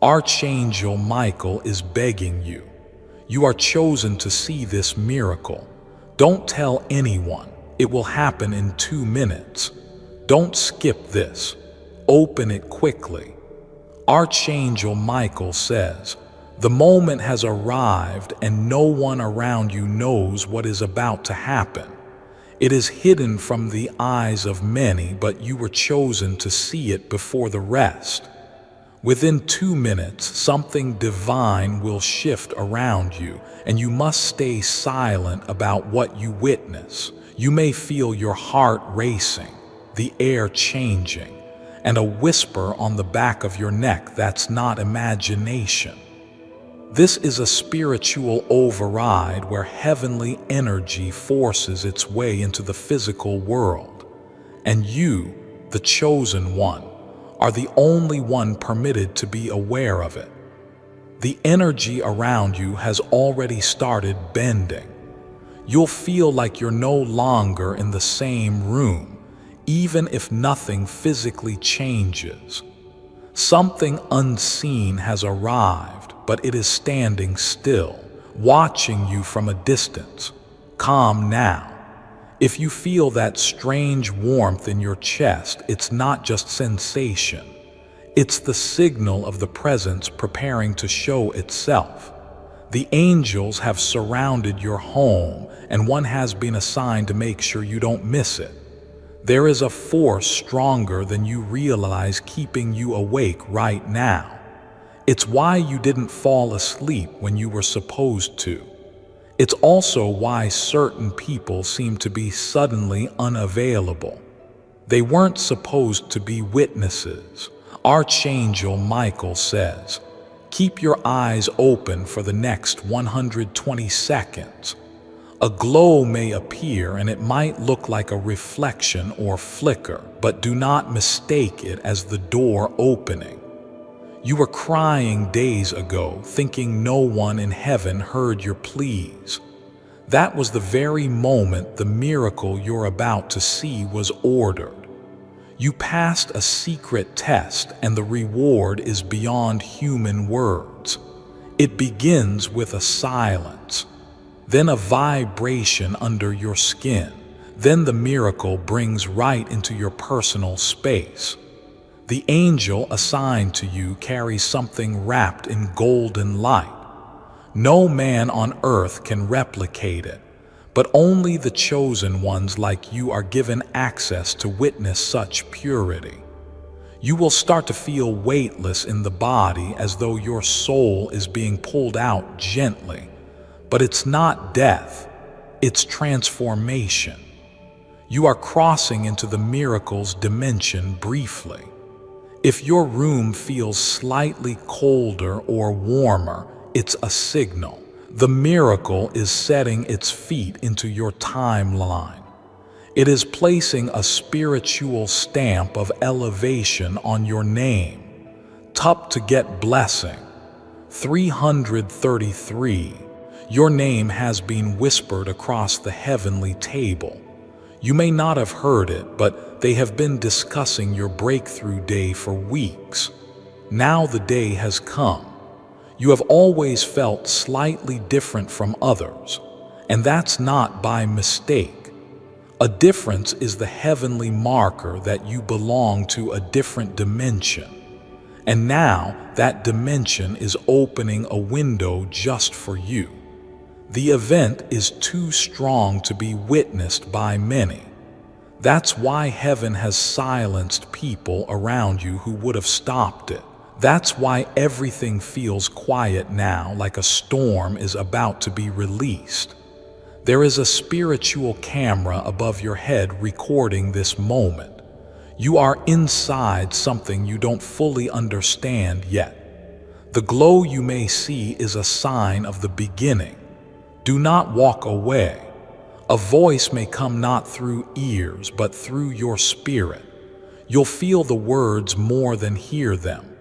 Archangel Michael is begging you. You are chosen to see this miracle. Don't tell anyone. It will happen in 2 minutes. Don't skip this. Open it quickly. Archangel Michael says, the moment has arrived and no one around you knows what is about to happen. It is hidden from the eyes of many, but you were chosen to see it before the rest. Within 2 minutes, something divine will shift around you, and you must stay silent about what you witness. You may feel your heart racing, the air changing, and a whisper on the back of your neck that's not imagination. This is a spiritual override where heavenly energy forces its way into the physical world, and you, the chosen one, are the only one permitted to be aware of it. The energy around you has already started bending. You'll feel like you're no longer in the same room, even if nothing physically changes. Something unseen has arrived, but it is standing still, watching you from a distance. Calm now. If you feel that strange warmth in your chest, it's not just sensation. It's the signal of the presence preparing to show itself. The angels have surrounded your home, and one has been assigned to make sure you don't miss it. There is a force stronger than you realize keeping you awake right now. It's why you didn't fall asleep when you were supposed to. It's also why certain people seem to be suddenly unavailable. They weren't supposed to be witnesses. Archangel Michael says, keep your eyes open for the next 120 seconds. A glow may appear and it might look like a reflection or flicker, but do not mistake it as the door opening. You were crying days ago, thinking no one in heaven heard your pleas. That was the very moment the miracle you're about to see was ordered. You passed a secret test, and the reward is beyond human words. It begins with a silence, then a vibration under your skin. Then the miracle brings right into your personal space. The angel assigned to you carries something wrapped in golden light. No man on earth can replicate it, but only the chosen ones like you are given access to witness such purity. You will start to feel weightless in the body, as though your soul is being pulled out gently. But it's not death, it's transformation. You are crossing into the miracle's dimension briefly. If your room feels slightly colder or warmer, it's a signal. The miracle is setting its feet into your timeline. It is placing a spiritual stamp of elevation on your name. Tap to get blessing. 333. Your name has been whispered across the heavenly table. You may not have heard it, but they have been discussing your breakthrough day for weeks. Now the day has come. You have always felt slightly different from others, and that's not by mistake. A difference is the heavenly marker that you belong to a different dimension. And now that dimension is opening a window just for you. The event is too strong to be witnessed by many. That's why heaven has silenced people around you who would have stopped it. That's why everything feels quiet now, like a storm is about to be released. There is a spiritual camera above your head recording this moment. You are inside something you don't fully understand yet. The glow you may see is a sign of the beginning. Do not walk away. A voice may come not through ears, but through your spirit. You'll feel the words more than hear them.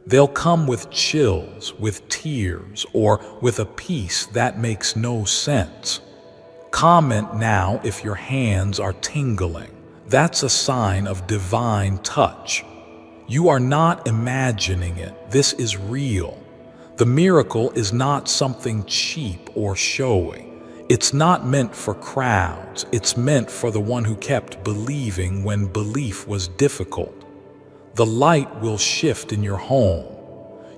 They'll come with chills, with tears, or with a peace that makes no sense. Comment now if your hands are tingling. That's a sign of divine touch. You are not imagining it. This is real. The miracle is not something cheap or showy. It's not meant for crowds. It's meant for the one who kept believing when belief was difficult. The light will shift in your home.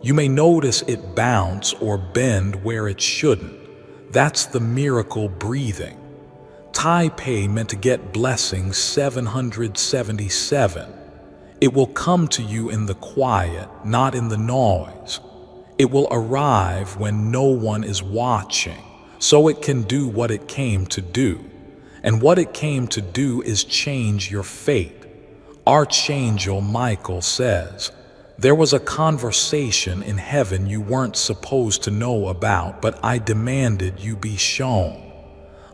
You may notice it bounce or bend where it shouldn't. That's the miracle breathing. Taipei meant to get blessings 777. It will come to you in the quiet, not in the noise. It will arrive when no one is watching, so it can do what it came to do. And what it came to do is change your fate. Archangel Michael says, "There was a conversation in heaven you weren't supposed to know about, but I demanded you be shown.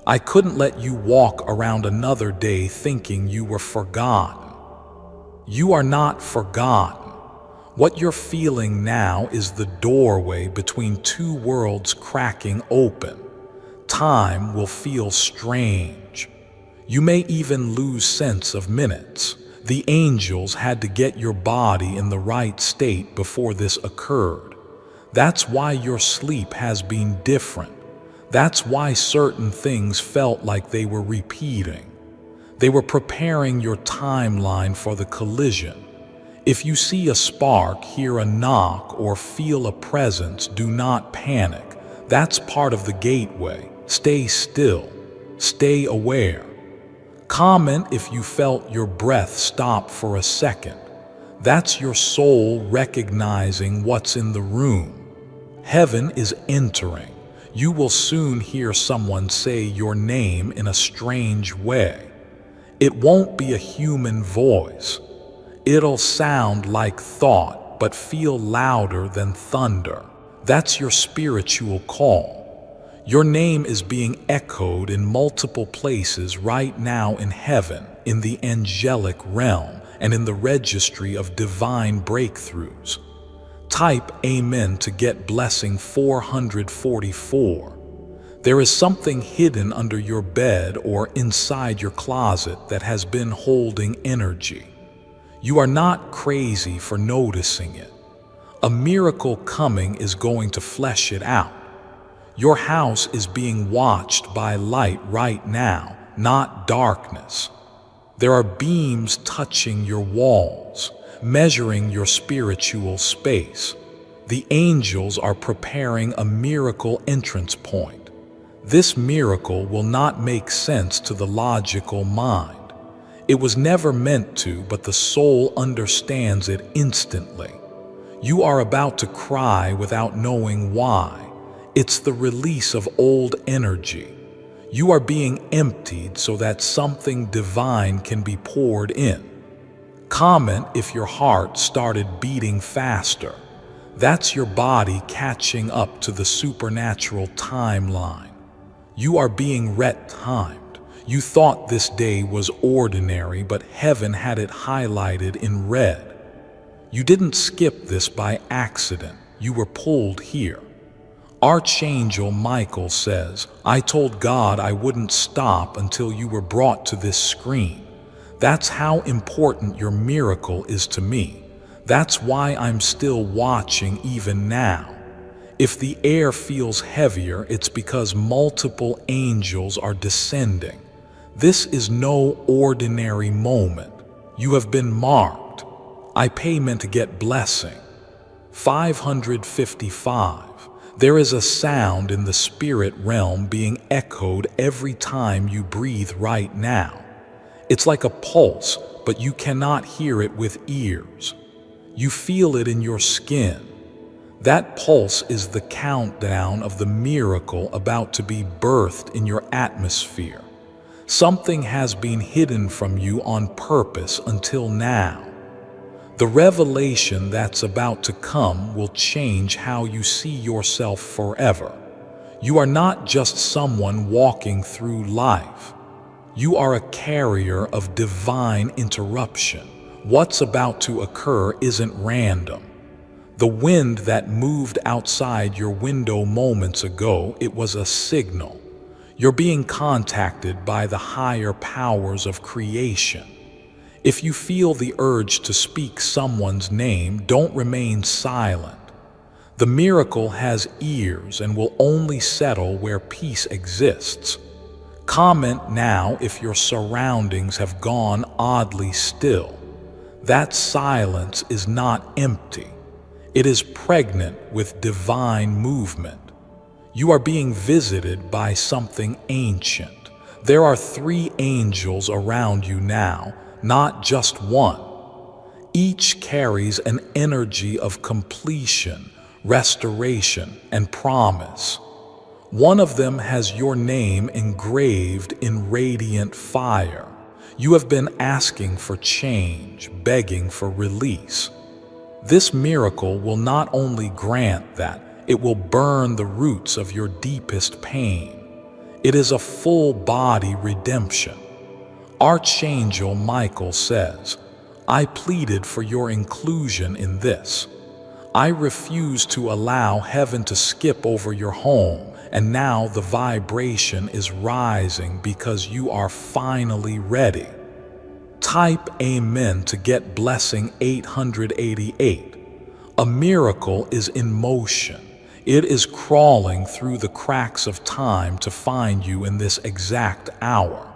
I couldn't let you walk around another day thinking you were forgotten. You are not forgotten. What you're feeling now is the doorway between two worlds cracking open. Time will feel strange. You may even lose sense of minutes. The angels had to get your body in the right state before this occurred. That's why your sleep has been different. That's why certain things felt like they were repeating. They were preparing your timeline for the collision. If you see a spark, hear a knock, or feel a presence, do not panic. That's part of the gateway. Stay still. Stay aware. Comment if you felt your breath stop for a second. That's your soul recognizing what's in the room. Heaven is entering. You will soon hear someone say your name in a strange way. It won't be a human voice. It'll sound like thought, but feel louder than thunder. That's your spiritual call. Your name is being echoed in multiple places right now in heaven, in the angelic realm, and in the registry of divine breakthroughs. Type Amen to get blessing 444. There is something hidden under your bed or inside your closet that has been holding energy. You are not crazy for noticing it. A miracle coming is going to flesh it out. Your house is being watched by light right now, not darkness. There are beams touching your walls, measuring your spiritual space. The angels are preparing a miracle entrance point. This miracle will not make sense to the logical mind. It was never meant to, but the soul understands it instantly. You are about to cry without knowing why. It's the release of old energy. You are being emptied so that something divine can be poured in. Comment if your heart started beating faster. That's your body catching up to the supernatural timeline. You are being ret-timed. You thought this day was ordinary, but heaven had it highlighted in red. You didn't skip this by accident. You were pulled here. Archangel Michael says, "I told God I wouldn't stop until you were brought to this screen. That's how important your miracle is to me. That's why I'm still watching even now. If the air feels heavier, it's because multiple angels are descending. This is no ordinary moment. You have been marked. I pay men to get blessing. 555. There is a sound in the spirit realm being echoed every time you breathe right now. It's like a pulse, but you cannot hear it with ears. You feel it in your skin. That pulse is the countdown of the miracle about to be birthed in your atmosphere. Something has been hidden from you on purpose until now. The revelation that's about to come will change how you see yourself forever. You are not just someone walking through life. You are a carrier of divine interruption. What's about to occur isn't random. The wind that moved outside your window moments ago, it was a signal. You're being contacted by the higher powers of creation. If you feel the urge to speak someone's name, don't remain silent. The miracle has ears and will only settle where peace exists. Comment now if your surroundings have gone oddly still. That silence is not empty. It is pregnant with divine movement. You are being visited by something ancient. There are 3 angels around you now, not just one. Each carries an energy of completion, restoration, and promise. One of them has your name engraved in radiant fire. You have been asking for change, begging for release. This miracle will not only grant that, it will burn the roots of your deepest pain. It is a full-body redemption. Archangel Michael says, "I pleaded for your inclusion in this. I refuse to allow heaven to skip over your home, and now the vibration is rising because you are finally ready." Type Amen to get blessing 888. A miracle is in motion. It is crawling through the cracks of time to find you in this exact hour.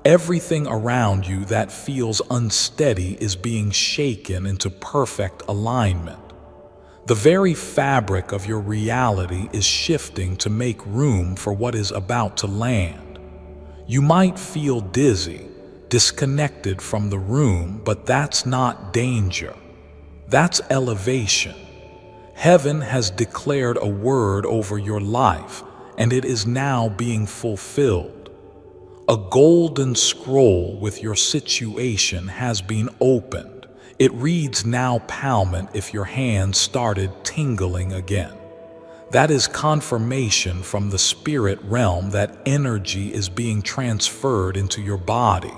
Everything around you that feels unsteady is being shaken into perfect alignment. The very fabric of your reality is shifting to make room for what is about to land. You might feel dizzy, disconnected from the room, but that's not danger. That's elevation. Heaven has declared a word over your life, and it is now being fulfilled. A golden scroll with your situation has been opened. It reads now palmant if your hand started tingling again. That is confirmation from the spirit realm that energy is being transferred into your body.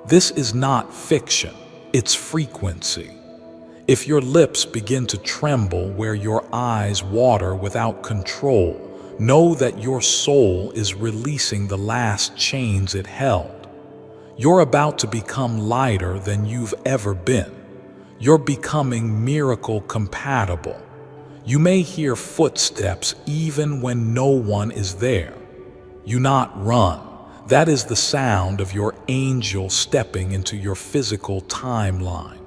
This is not fiction, it's frequency. If your lips begin to tremble where your eyes water without control, know that your soul is releasing the last chains it held. You're about to become lighter than you've ever been. You're becoming miracle compatible. You may hear footsteps even when no one is there. You not run. That is the sound of your angel stepping into your physical timeline.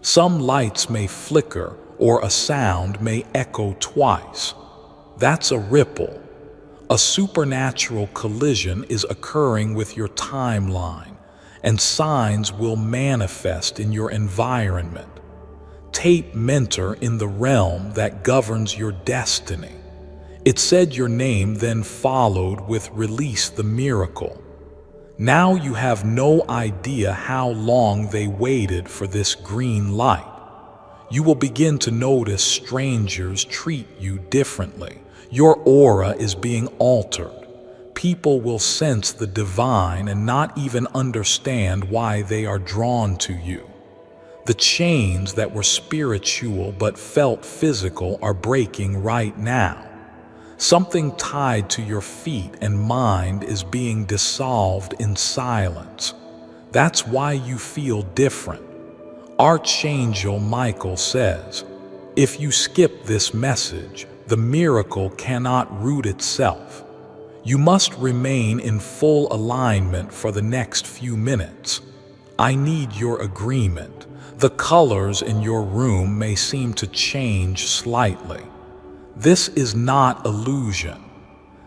Some lights may flicker or a sound may echo twice. That's a ripple. A supernatural collision is occurring with your timeline, and signs will manifest in your environment. Tape mentor in the realm that governs your destiny. It said your name, then followed with release the miracle. Now you have no idea how long they waited for this green light. You will begin to notice strangers treat you differently. Your aura is being altered. People will sense the divine and not even understand why they are drawn to you. The chains that were spiritual but felt physical are breaking right now. Something tied to your feet and mind is being dissolved in silence. That's why you feel different. Archangel Michael says, if you skip this message, the miracle cannot root itself. You must remain in full alignment for the next few minutes. I need your agreement. The colors in your room may seem to change slightly. This is not illusion.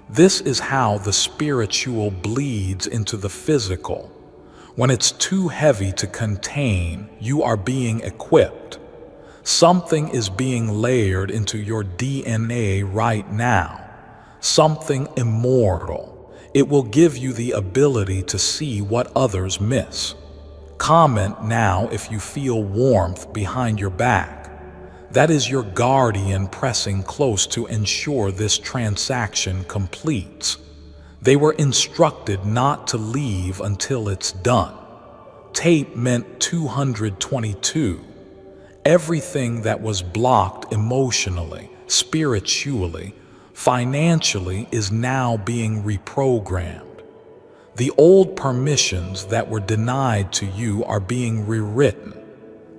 This is how the spiritual bleeds into the physical. When it's too heavy to contain, you are being equipped. Something is being layered into your DNA right now. Something immortal. It will give you the ability to see what others miss. Comment now if you feel warmth behind your back. That is your guardian pressing close to ensure this transaction completes. They were instructed not to leave until it's done. Tape meant 222. Everything that was blocked emotionally, spiritually, financially is now being reprogrammed. The old permissions that were denied to you are being rewritten.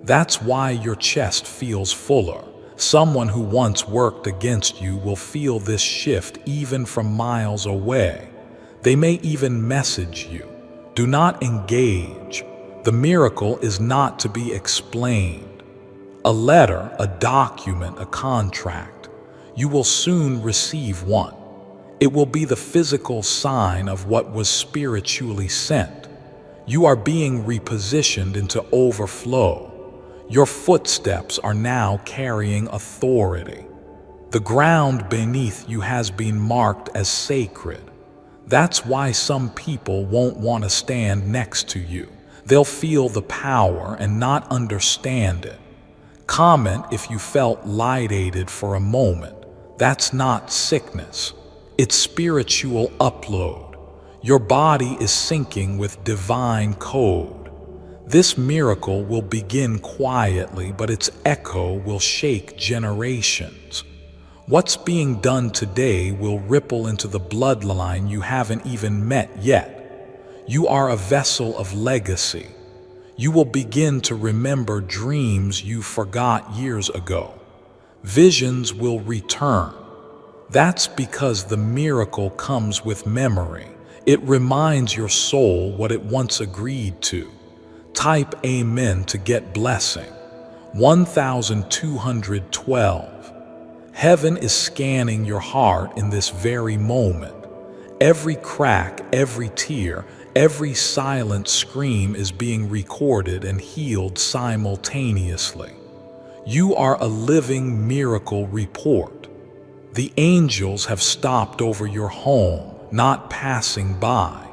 That's why your chest feels fuller. Someone who once worked against you will feel this shift even from miles away. They may even message you. Do not engage. The miracle is not to be explained. A letter, a document, a contract. You will soon receive one. It will be the physical sign of what was spiritually sent. You are being repositioned into overflow. Your footsteps are now carrying authority. The ground beneath you has been marked as sacred. That's why some people won't want to stand next to you. They'll feel the power and not understand it. Comment if you felt lightated for a moment. That's not sickness. It's spiritual upload. Your body is syncing with divine code. This miracle will begin quietly, but its echo will shake generations. What's being done today will ripple into the bloodline you haven't even met yet. You are a vessel of legacy. You will begin to remember dreams you forgot years ago. Visions will return. That's because the miracle comes with memory. It reminds your soul what it once agreed to. Type Amen to get blessing. 1212. Heaven is scanning your heart in this very moment. Every crack, every tear, every silent scream is being recorded and healed simultaneously. You are a living miracle report. The angels have stopped over your home, not passing by.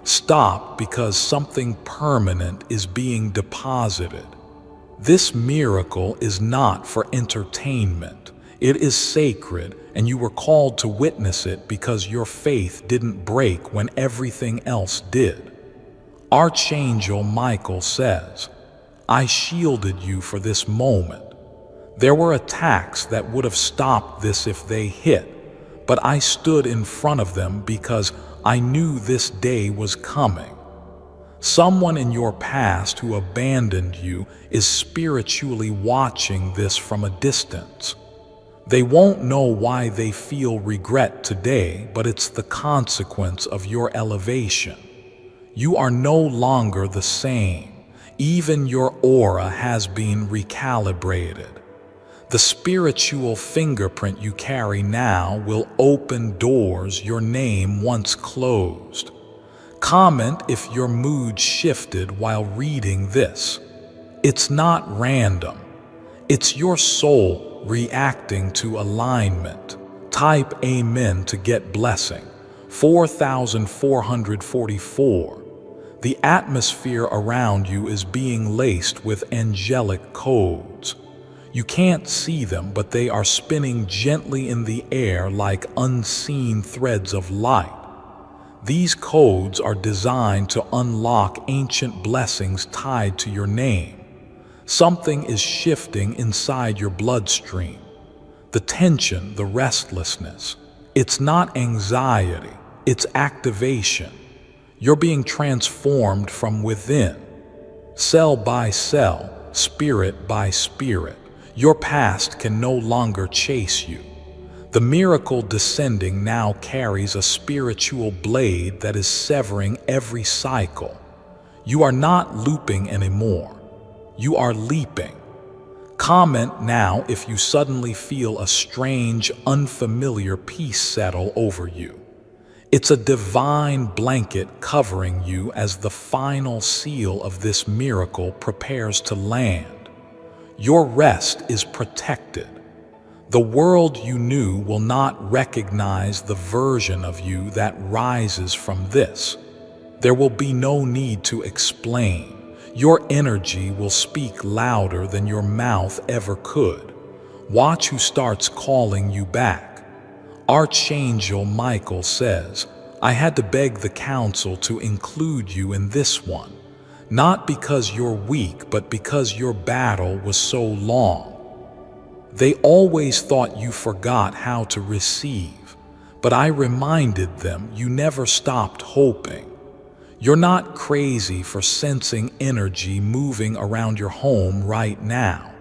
Stop because something permanent is being deposited. This miracle is not for entertainment. It is sacred, and you were called to witness it because your faith didn't break when everything else did. Archangel Michael says, I shielded you for this moment. There were attacks that would have stopped this if they hit, but I stood in front of them because I knew this day was coming. Someone in your past who abandoned you is spiritually watching this from a distance. They won't know why they feel regret today, but it's the consequence of your elevation. You are no longer the same. Even your aura has been recalibrated. The spiritual fingerprint you carry now will open doors your name once closed. Comment if your mood shifted while reading this. It's not random. It's your soul reacting to alignment. Type Amen to get blessing. 4444. The atmosphere around you is being laced with angelic codes. You can't see them, but they are spinning gently in the air like unseen threads of light. These codes are designed to unlock ancient blessings tied to your name. Something is shifting inside your bloodstream. The tension, the restlessness. It's not anxiety, it's activation. You're being transformed from within. Cell by cell, spirit by spirit. Your past can no longer chase you. The miracle descending now carries a spiritual blade that is severing every cycle. You are not looping anymore. You are leaping. Comment now if you suddenly feel a strange, unfamiliar peace settle over you. It's a divine blanket covering you as the final seal of this miracle prepares to land. Your rest is protected. The world you knew will not recognize the version of you that rises from this. There will be no need to explain. Your energy will speak louder than your mouth ever could. Watch who starts calling you back. Archangel Michael says, I had to beg the council to include you in this one. Not because you're weak, but because your battle was so long. They always thought you forgot how to receive, but I reminded them you never stopped hoping. You're not crazy for sensing energy moving around your home right now.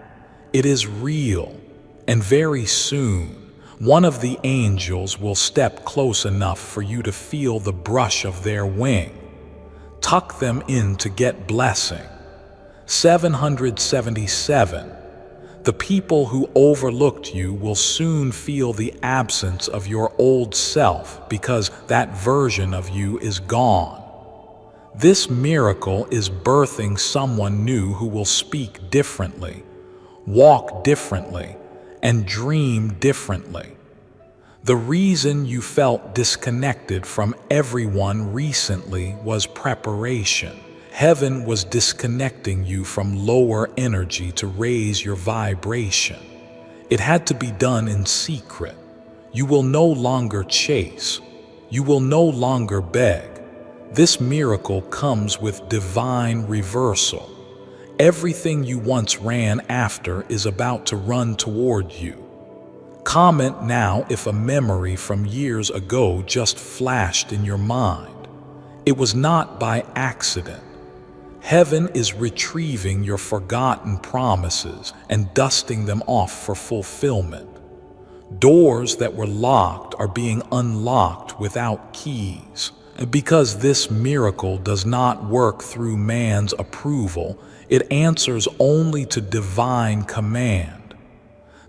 It is real, and very soon, one of the angels will step close enough for you to feel the brush of their wing. Tuck them in to get blessing. 777. The people who overlooked you will soon feel the absence of your old self because that version of you is gone. This miracle is birthing someone new who will speak differently, walk differently, and dream differently. The reason you felt disconnected from everyone recently was preparation. Heaven was disconnecting you from lower energy to raise your vibration. It had to be done in secret. You will no longer chase. You will no longer beg. This miracle comes with divine reversal. Everything you once ran after is about to run toward you. Comment now if a memory from years ago just flashed in your mind. It was not by accident. Heaven is retrieving your forgotten promises and dusting them off for fulfillment. Doors that were locked are being unlocked without keys. Because this miracle does not work through man's approval, it answers only to divine command.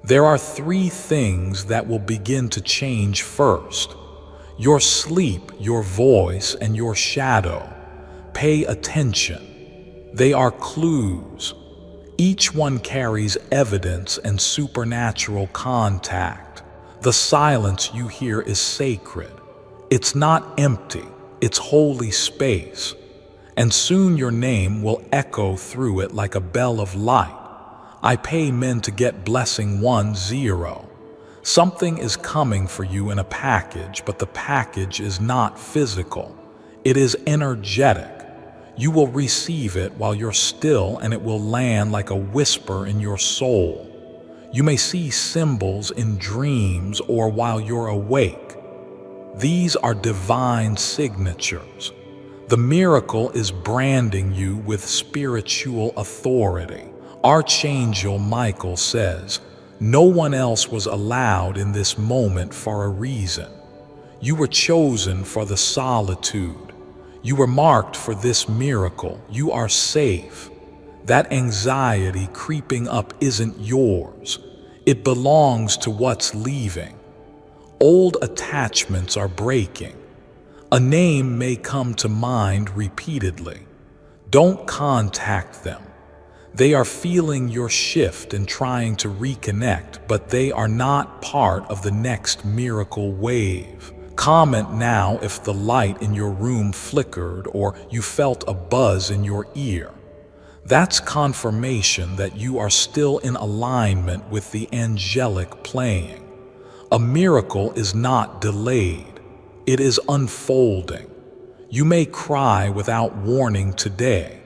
There are 3 things that will begin to change first: your sleep, your voice, and your shadow. Pay attention. They are clues. Each one carries evidence and supernatural contact. The silence you hear is sacred. It's not empty. It's holy space, and soon your name will echo through it like a bell of light. I pay men to get blessing 10. Something is coming for you in a package, but the package is not physical. It is energetic. You will receive it while you're still, and it will land like a whisper in your soul. You may see symbols in dreams or while you're awake. These are divine signatures. The miracle is branding you with spiritual authority. Archangel Michael says, "No one else was allowed in this moment for a reason. You were chosen for the solitude. You were marked for this miracle. You are safe. That anxiety creeping up isn't yours. It belongs to what's leaving. Old attachments are breaking. A name may come to mind repeatedly. Don't contact them. They are feeling your shift and trying to reconnect, but they are not part of the next miracle wave." Comment now if the light in your room flickered or you felt a buzz in your ear. That's confirmation that you are still in alignment with the angelic playing. A miracle is not delayed. It is unfolding. You may cry without warning today.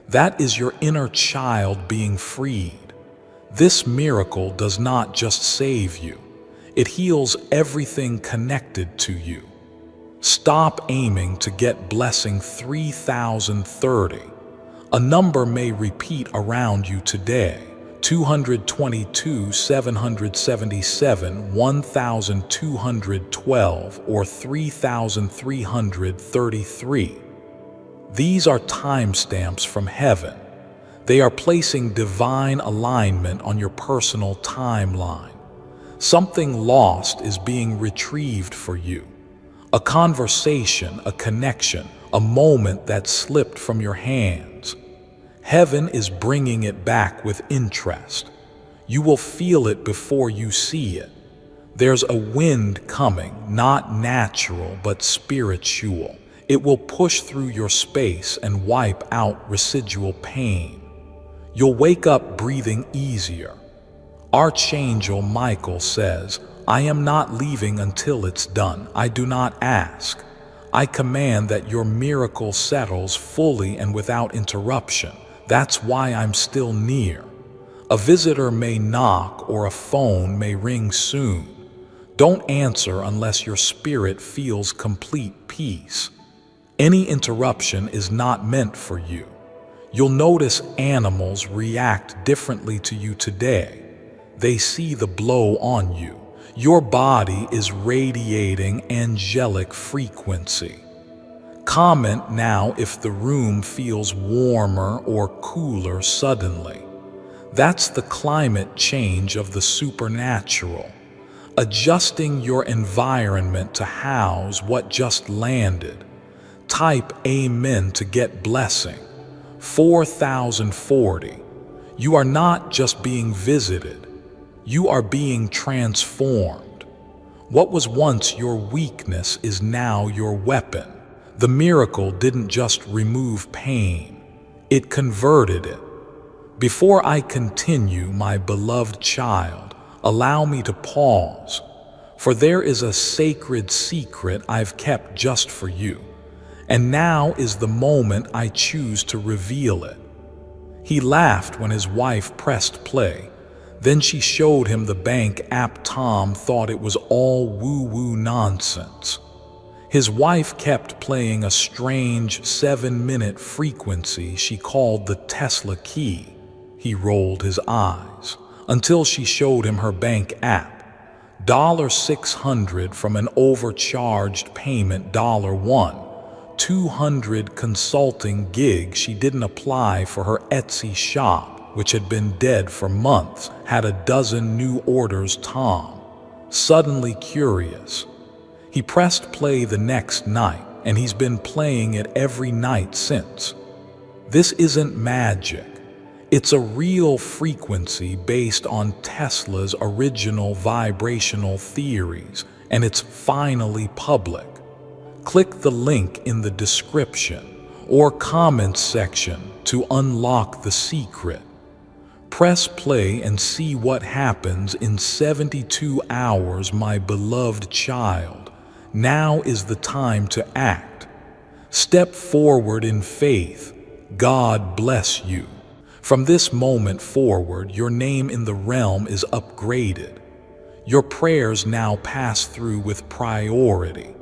That is your inner child being freed. This miracle does not just save you. It heals everything connected to you. Stop aiming to get blessing 3030. A number may repeat around you today. 222, 777, 1212, or 3333. These are timestamps from heaven. They are placing divine alignment on your personal timeline. Something lost is being retrieved for you. A conversation, a connection, a moment that slipped from your hands. Heaven is bringing it back with interest. You will feel it before you see it. There's a wind coming, not natural but spiritual. It will push through your space and wipe out residual pain. You'll wake up breathing easier. Archangel Michael says, "I am not leaving until it's done. I do not ask. I command that your miracle settles fully and without interruption. That's why I'm still near." A visitor may knock or a phone may ring soon. Don't answer unless your spirit feels complete peace. Any interruption is not meant for you. You'll notice animals react differently to you today. They see the blow on you. Your body is radiating angelic frequency. Comment now if the room feels warmer or cooler suddenly. That's the climate change of the supernatural, adjusting your environment to house what just landed. Type Amen to get blessing. 4040. You are not just being visited, you are being transformed. What was once your weakness is now your weapon. The miracle didn't just remove pain, it converted it. Before I continue, my beloved child, allow me to pause, for there is a sacred secret I've kept just for you, and now is the moment I choose to reveal it. He laughed when his wife pressed play. Then she showed him the bank app. Tom thought it was all woo-woo nonsense. His wife kept playing a strange 7-minute frequency she called the Tesla key. He rolled his eyes until she showed him her bank app. $600 from an overcharged payment. $1. 200 consulting gig she didn't apply for her Etsy shop, which had been dead for months, had a dozen new orders. Tom, suddenly curious. He pressed play the next night, and he's been playing it every night since. This isn't magic. It's a real frequency based on Tesla's original vibrational theories, and it's finally public. Click the link in the description or comments section to unlock the secret. Press play and see what happens in 72 hours, my beloved child. Now is the time to act. Step forward in faith. God bless you. From this moment forward, your name in the realm is upgraded. Your prayers now pass through with priority.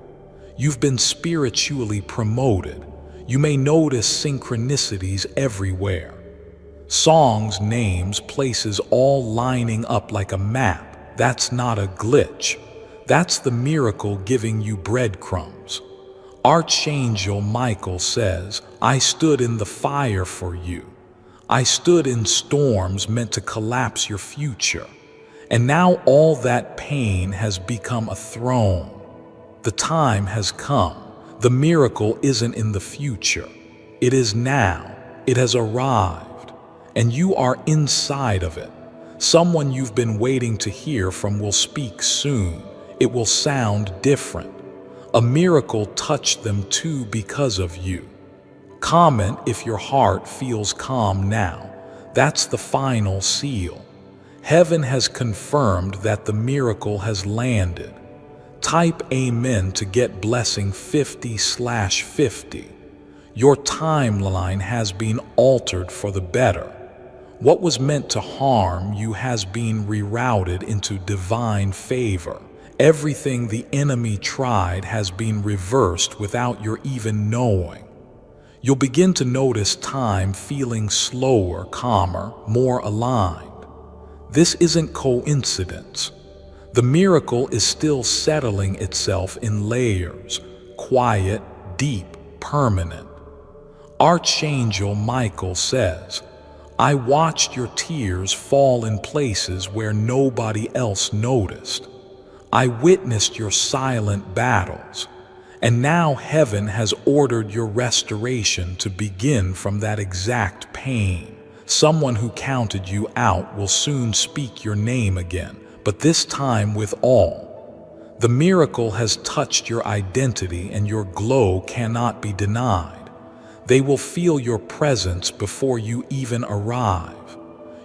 You've been spiritually promoted. You may notice synchronicities everywhere. Songs, names, places all lining up like a map. That's not a glitch. That's the miracle giving you breadcrumbs. Archangel Michael says, I stood in the fire for you. I stood in storms meant to collapse your future. And now all that pain has become a throne. The time has come. The miracle isn't in the future. It is now. It has arrived. And you are inside of it. Someone you've been waiting to hear from will speak soon. It will sound different. A miracle touched them too because of you. Comment if your heart feels calm now. That's the final seal. Heaven has confirmed that the miracle has landed. Type Amen to get blessing 50/50. Your timeline has been altered for the better. What was meant to harm you has been rerouted into divine favor. Everything the enemy tried has been reversed without your even knowing. You'll begin to notice time feeling slower, calmer, more aligned. This isn't coincidence. The miracle is still settling itself in layers, quiet, deep, permanent. Archangel Michael says, I watched your tears fall in places where nobody else noticed. I witnessed your silent battles, and now heaven has ordered your restoration to begin from that exact pain. Someone who counted you out will soon speak your name again, but this time with awe. The miracle has touched your identity, and your glow cannot be denied. They will feel your presence before you even arrive.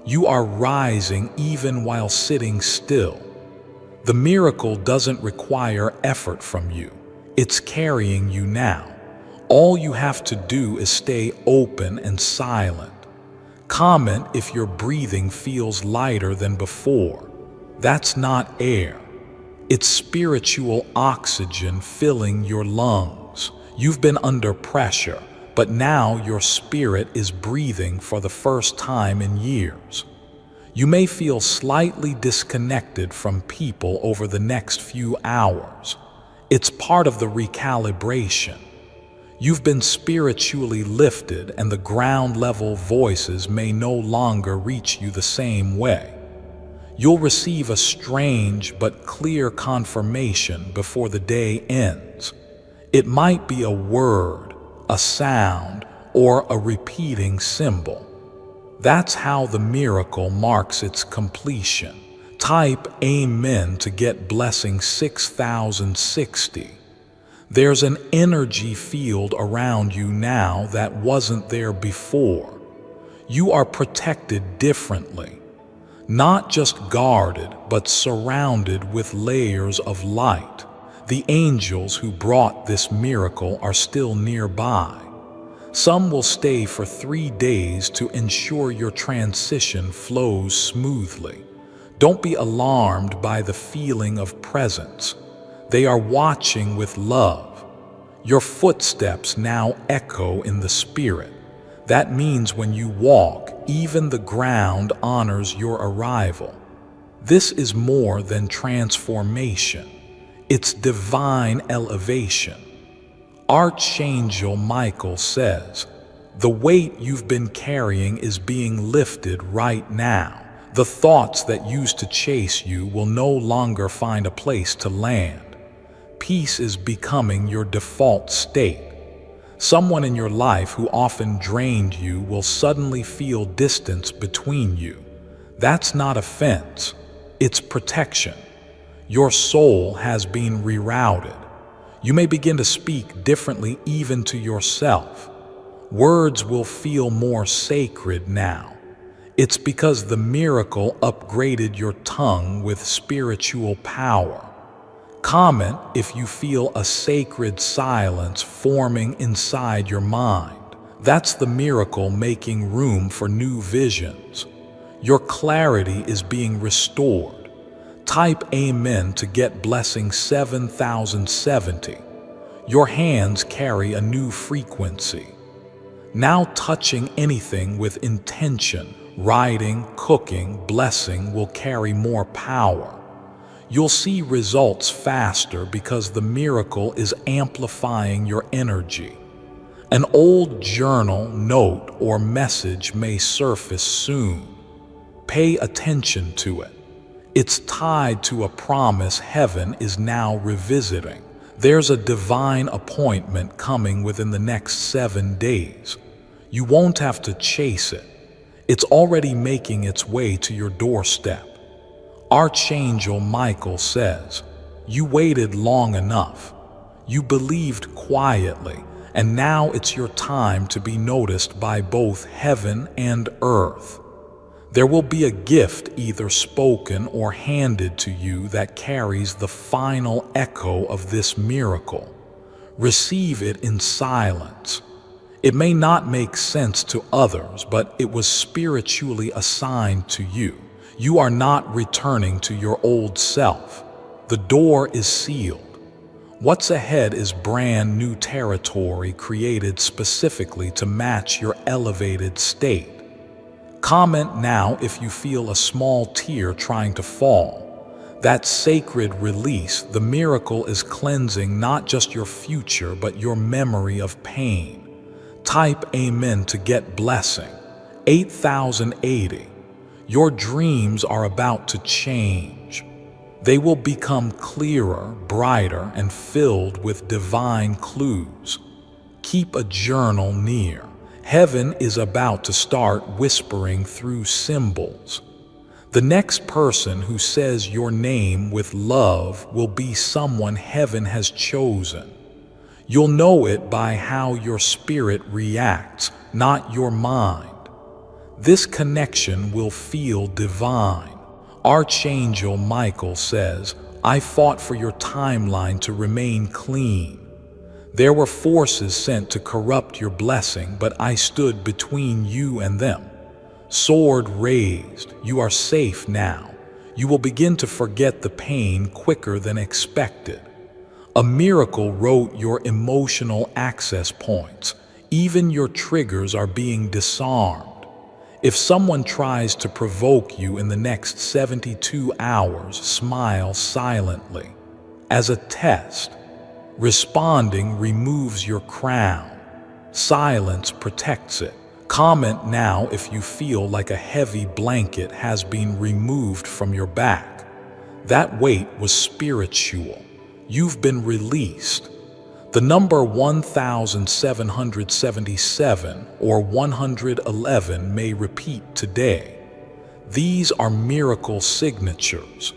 You are rising even while sitting still. The miracle doesn't require effort from you. It's carrying you now. All you have to do is stay open and silent. Comment if your breathing feels lighter than before. That's not air. It's spiritual oxygen filling your lungs. You've been under pressure, but now your spirit is breathing for the first time in years. You may feel slightly disconnected from people over the next few hours. It's part of the recalibration. You've been spiritually lifted, and the ground-level voices may no longer reach you the same way. You'll receive a strange but clear confirmation before the day ends. It might be a word, a sound, or a repeating symbol. That's how the miracle marks its completion. Type Amen to get blessing 6060. There's an energy field around you now that wasn't there before. You are protected differently. Not just guarded, but surrounded with layers of light. The angels who brought this miracle are still nearby. Some will stay for 3 days to ensure your transition flows smoothly. Don't be alarmed by the feeling of presence. They are watching with love. Your footsteps now echo in the spirit. That means when you walk, even the ground honors your arrival. This is more than transformation. It's divine elevation. Archangel Michael says, "The weight you've been carrying is being lifted right now. The thoughts that used to chase you will no longer find a place to land. Peace is becoming your default state. Someone in your life who often drained you will suddenly feel distance between you. That's not offense, it's protection. Your soul has been rerouted. You may begin to speak differently even to yourself. Words will feel more sacred now. It's because the miracle upgraded your tongue with spiritual power. Comment if you feel a sacred silence forming inside your mind. That's the miracle making room for new visions. Your clarity is being restored. Type Amen to get blessing 7070. Your hands carry a new frequency. Now touching anything with intention, writing, cooking, blessing will carry more power. You'll see results faster because the miracle is amplifying your energy. An old journal, note, or message may surface soon. Pay attention to it. It's tied to a promise heaven is now revisiting. There's a divine appointment coming within the next 7 days. You won't have to chase it. It's already making its way to your doorstep. Archangel Michael says, "You waited long enough. You believed quietly, and now it's your time to be noticed by both heaven and earth. There will be a gift either spoken or handed to you that carries the final echo of this miracle. Receive it in silence. It may not make sense to others, but it was spiritually assigned to you. You are not returning to your old self. The door is sealed. What's ahead is brand new territory created specifically to match your elevated state." Comment now if you feel a small tear trying to fall. That sacred release, the miracle is cleansing not just your future, but your memory of pain. Type Amen to get blessing 8080. Your dreams are about to change. They will become clearer, brighter, and filled with divine clues. Keep a journal near. Heaven is about to start whispering through symbols. The next person who says your name with love will be someone heaven has chosen. You'll know it by how your spirit reacts, not your mind. This connection will feel divine. Archangel Michael says, "I fought for your timeline to remain clean. There were forces sent to corrupt your blessing, but I stood between you and them. Sword raised, you are safe now. You will begin to forget the pain quicker than expected." A miracle wrote your emotional access points. Even your triggers are being disarmed. If someone tries to provoke you in the next 72 hours, smile silently. As a test, responding removes your crown. Silence protects it. Comment now if you feel like a heavy blanket has been removed from your back. That weight was spiritual. You've been released. The number 1777 or 111 may repeat today. These are miracle signatures.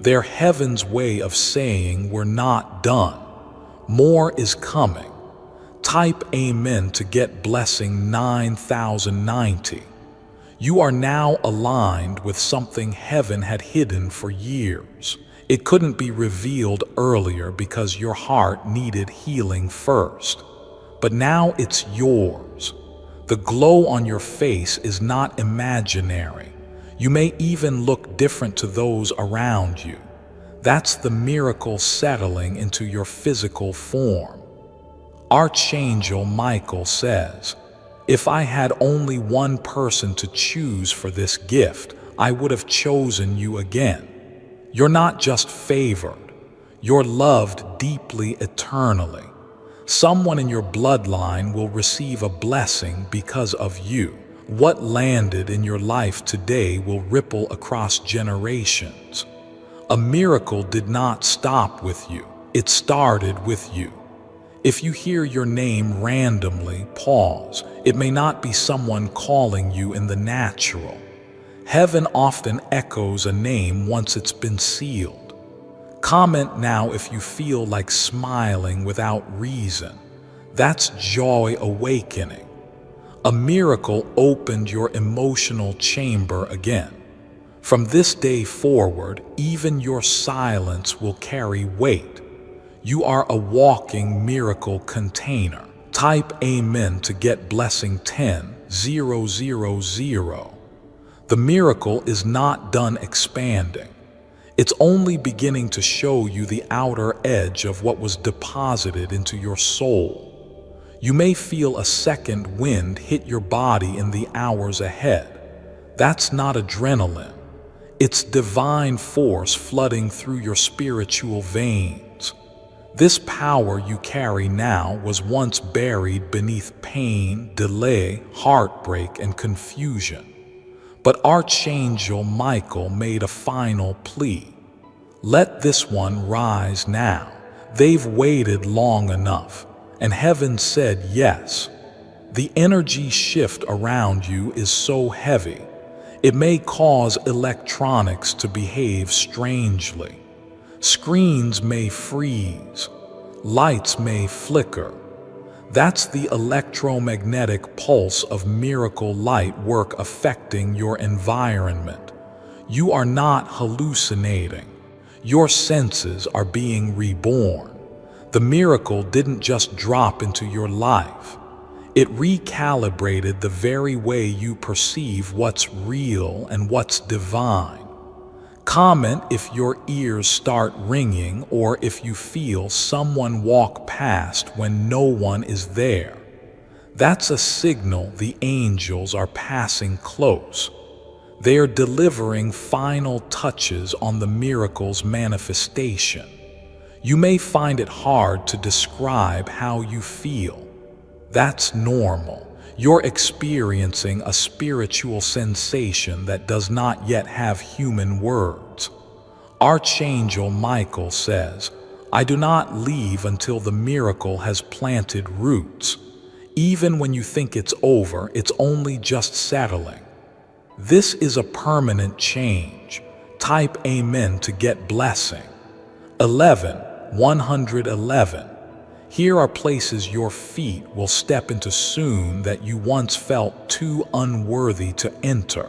They're heaven's way of saying we're not done. More is coming. Type Amen to get blessing 9090. You are now aligned with something heaven had hidden for years. It couldn't be revealed earlier because your heart needed healing first. But now it's yours. The glow on your face is not imaginary. You may even look different to those around you. That's the miracle settling into your physical form. Archangel Michael says, "If I had only one person to choose for this gift, I would have chosen you again. You're not just favored, you're loved deeply eternally. Someone in your bloodline will receive a blessing because of you. What landed in your life today will ripple across generations. A miracle did not stop with you, it started with you." If you hear your name randomly, pause. It may not be someone calling you in the natural. Heaven often echoes a name once it's been sealed. Comment now if you feel like smiling without reason. That's joy awakening. A miracle opened your emotional chamber again. From this day forward, even your silence will carry weight. You are a walking miracle container. Type Amen to get blessing 10,000. The miracle is not done expanding. It's only beginning to show you the outer edge of what was deposited into your soul. You may feel a second wind hit your body in the hours ahead. That's not adrenaline. It's divine force flooding through your spiritual veins. This power you carry now was once buried beneath pain, delay, heartbreak, and confusion. But Archangel Michael made a final plea. Let this one rise now. They've waited long enough, and heaven said yes. The energy shift around you is so heavy, it may cause electronics to behave strangely. Screens may freeze, lights may flicker. That's the electromagnetic pulse of miracle light work affecting your environment. You are not hallucinating. Your senses are being reborn. The miracle didn't just drop into your life. It recalibrated the very way you perceive what's real and what's divine. Comment if your ears start ringing or if you feel someone walk past when no one is there. That's a signal the angels are passing close. They are delivering final touches on the miracle's manifestation. You may find it hard to describe how you feel. That's normal. You're experiencing a spiritual sensation that does not yet have human words. Archangel Michael says, "I do not leave until the miracle has planted roots. Even when you think it's over, it's only just settling." This is a permanent change. Type Amen to get blessing. 111. Here are places your feet will step into soon that you once felt too unworthy to enter.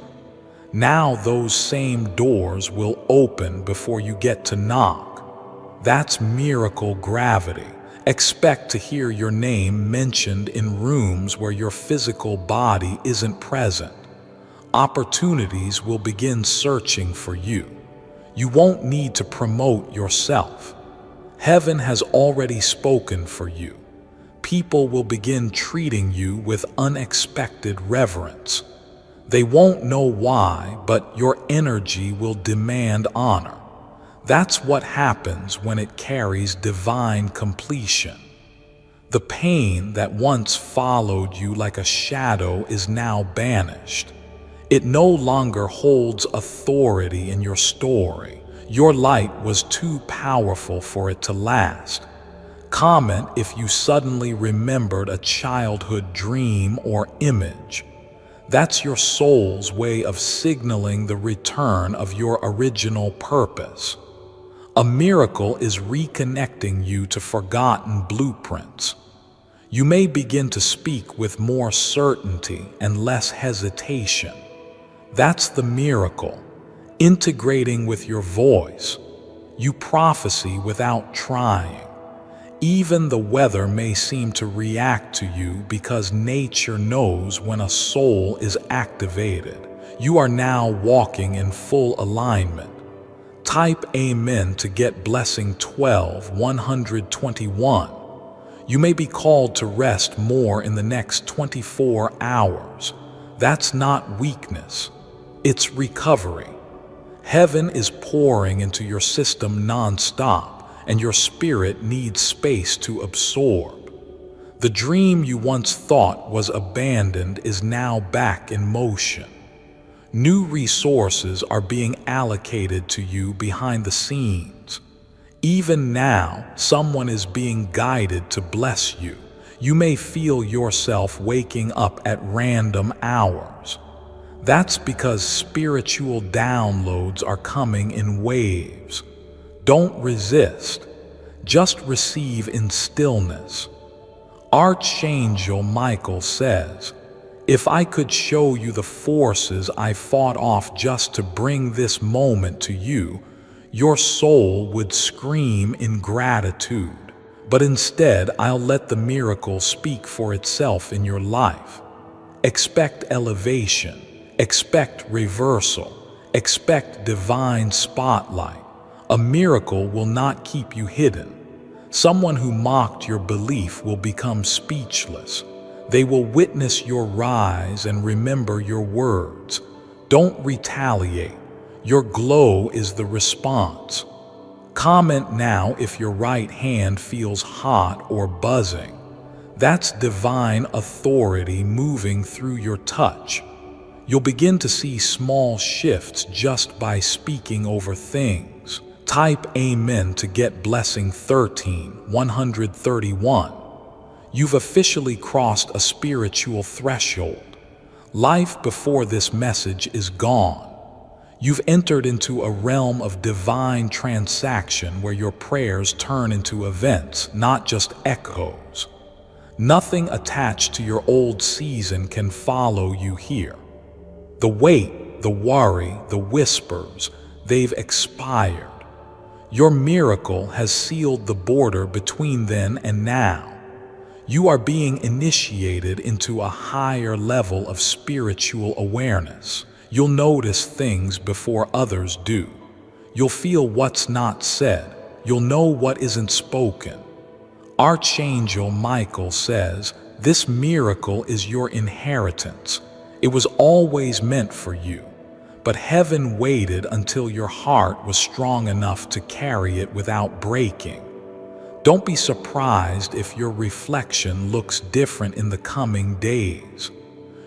Now those same doors will open before you get to knock. That's miracle gravity. Expect to hear your name mentioned in rooms where your physical body isn't present. Opportunities will begin searching for you. You won't need to promote yourself. Heaven has already spoken for you. People will begin treating you with unexpected reverence. They won't know why, but your energy will demand honor. That's what happens when it carries divine completion. The pain that once followed you like a shadow is now banished. It no longer holds authority in your story. Your light was too powerful for it to last. Comment if you suddenly remembered a childhood dream or image. That's your soul's way of signaling the return of your original purpose. A miracle is reconnecting you to forgotten blueprints. You may begin to speak with more certainty and less hesitation. That's the miracle, integrating with your voice. You prophesy without trying. Even the weather may seem to react to you because nature knows when a soul is activated. You are now walking in full alignment. Type Amen to get blessing 12,121. You may be called to rest more in the next 24 hours. That's not weakness. It's recovery. Heaven is pouring into your system non-stop, and your spirit needs space to absorb. The dream you once thought was abandoned is now back in motion. New resources are being allocated to you behind the scenes. Even now, someone is being guided to bless you. You may feel yourself waking up at random hours. That's because spiritual downloads are coming in waves. Don't resist. Just receive in stillness. Archangel Michael says, "If I could show you the forces I fought off just to bring this moment to you, your soul would scream in gratitude. But instead, I'll let the miracle speak for itself in your life. Expect elevation, expect reversal, expect divine spotlight. A miracle will not keep you hidden. Someone who mocked your belief will become speechless. They will witness your rise and remember your words. Don't retaliate. Your glow is the response." Comment now if your right hand feels hot or buzzing. That's divine authority moving through your touch. You'll begin to see small shifts just by speaking over things. Type Amen to get blessing 13,131. You've officially crossed a spiritual threshold. Life before this message is gone. You've entered into a realm of divine transaction where your prayers turn into events, not just echoes. Nothing attached to your old season can follow you here. The weight, the worry, the whispers, they've expired. Your miracle has sealed the border between then and now. You are being initiated into a higher level of spiritual awareness. You'll notice things before others do. You'll feel what's not said. You'll know what isn't spoken. Archangel Michael says, "This miracle is your inheritance. It was always meant for you. But heaven waited until your heart was strong enough to carry it without breaking." Don't be surprised if your reflection looks different in the coming days.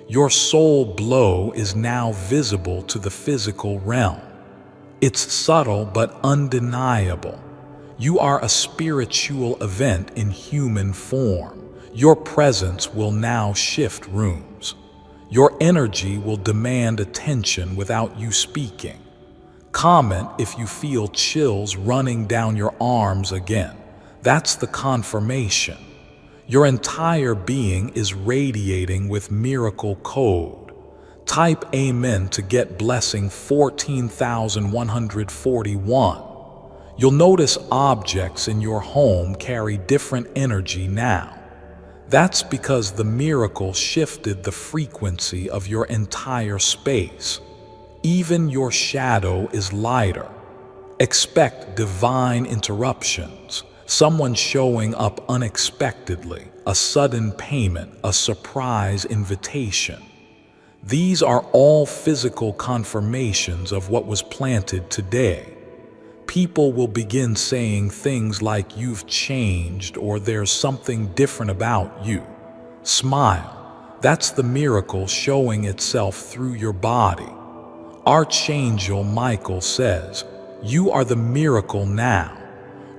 Your soul blow is now visible to the physical realm. It's subtle but undeniable. You are a spiritual event in human form. Your presence will now shift rooms. Your energy will demand attention without you speaking. Comment if you feel chills running down your arms again. That's the confirmation. Your entire being is radiating with miracle code. Type Amen to get blessing 14,141. You'll notice objects in your home carry different energy now. That's because the miracle shifted the frequency of your entire space. Even your shadow is lighter. Expect divine interruptions. someone showing up unexpectedly, a sudden payment, a surprise invitation. These are all physical confirmations of what was planted today. People will begin saying things like you've changed or there's something different about you. Smile. That's the miracle showing itself through your body. Archangel Michael says, you are the miracle now.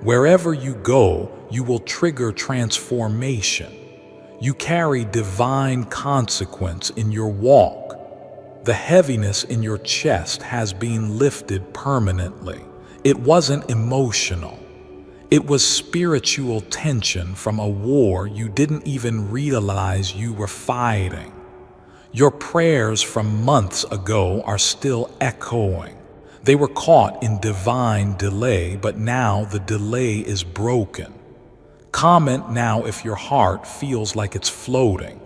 Wherever you go, you will trigger transformation. You carry divine consequence in your walk. The heaviness in your chest has been lifted permanently. It wasn't emotional. It was spiritual tension from a war you didn't even realize you were fighting. Your prayers from months ago are still echoing. They were caught in divine delay, but now the delay is broken. Comment now if your heart feels like it's floating.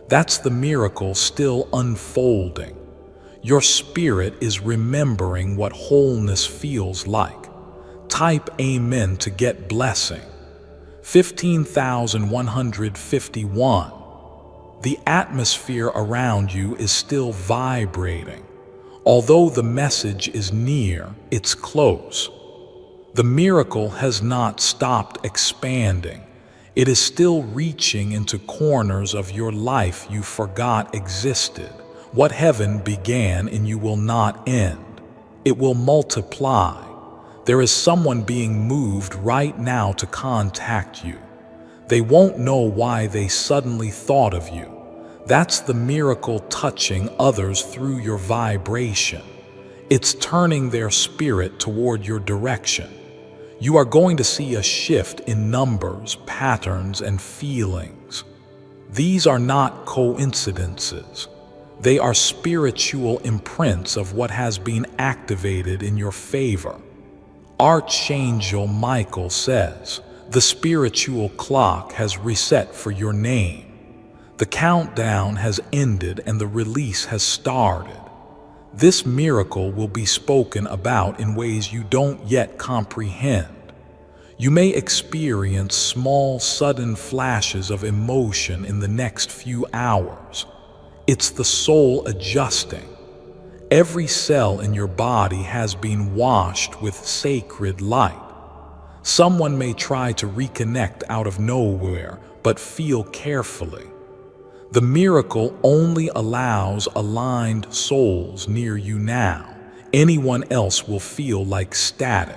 That's the miracle still unfolding. Your spirit is remembering what wholeness feels like. Type Amen to get blessing. 15,151. The atmosphere around you is still vibrating. Although the message is near, it's close. The miracle has not stopped expanding. It is still reaching into corners of your life you forgot existed. What heaven began in you will not end. It will multiply. There is someone being moved right now to contact you. They won't know why they suddenly thought of you. That's the miracle touching others through your vibration. It's turning their spirit toward your direction. You are going to see a shift in numbers, patterns, and feelings. These are not coincidences. They are spiritual imprints of what has been activated in your favor. Archangel Michael says, the spiritual clock has reset for your name. The countdown has ended and the release has started. This miracle will be spoken about in ways you don't yet comprehend. You may experience small, sudden flashes of emotion in the next few hours. It's the soul adjusting. Every cell in your body has been washed with sacred light. Someone may try to reconnect out of nowhere, but feel carefully. The miracle only allows aligned souls near you now. Anyone else will feel like static.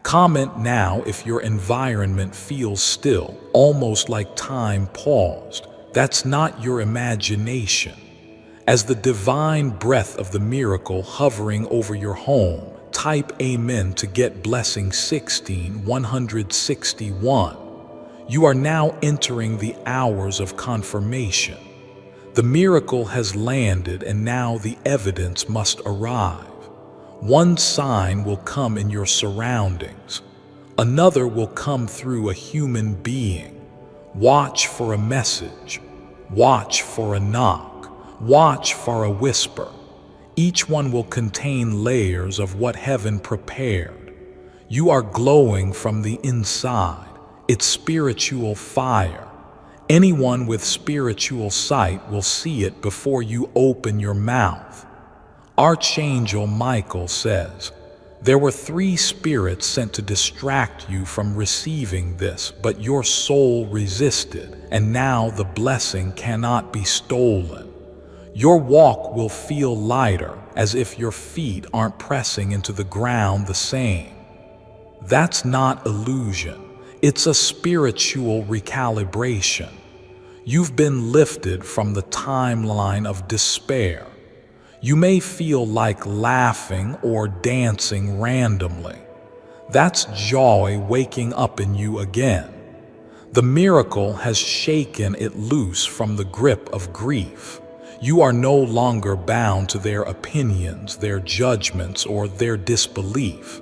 Comment now if your environment feels still, almost like time paused. That's not your imagination. As the divine breath of the miracle hovering over your home, type Amen to get blessing 16,161. You are now entering the hours of confirmation. The miracle has landed and now the evidence must arrive. One sign will come in your surroundings. Another will come through a human being. Watch for a message. Watch for a knock. Watch for a whisper. Each one will contain layers of what heaven prepared. You are glowing from the inside. It's spiritual fire. Anyone with spiritual sight will see it before you open your mouth. Archangel Michael says, there were 3 spirits sent to distract you from receiving this, but your soul resisted, and now the blessing cannot be stolen. Your walk will feel lighter, as if your feet aren't pressing into the ground the same. That's not illusion. It's a spiritual recalibration. You've been lifted from the timeline of despair. You may feel like laughing or dancing randomly. That's joy waking up in you again. The miracle has shaken it loose from the grip of grief. You are no longer bound to their opinions, their judgments, or their disbelief.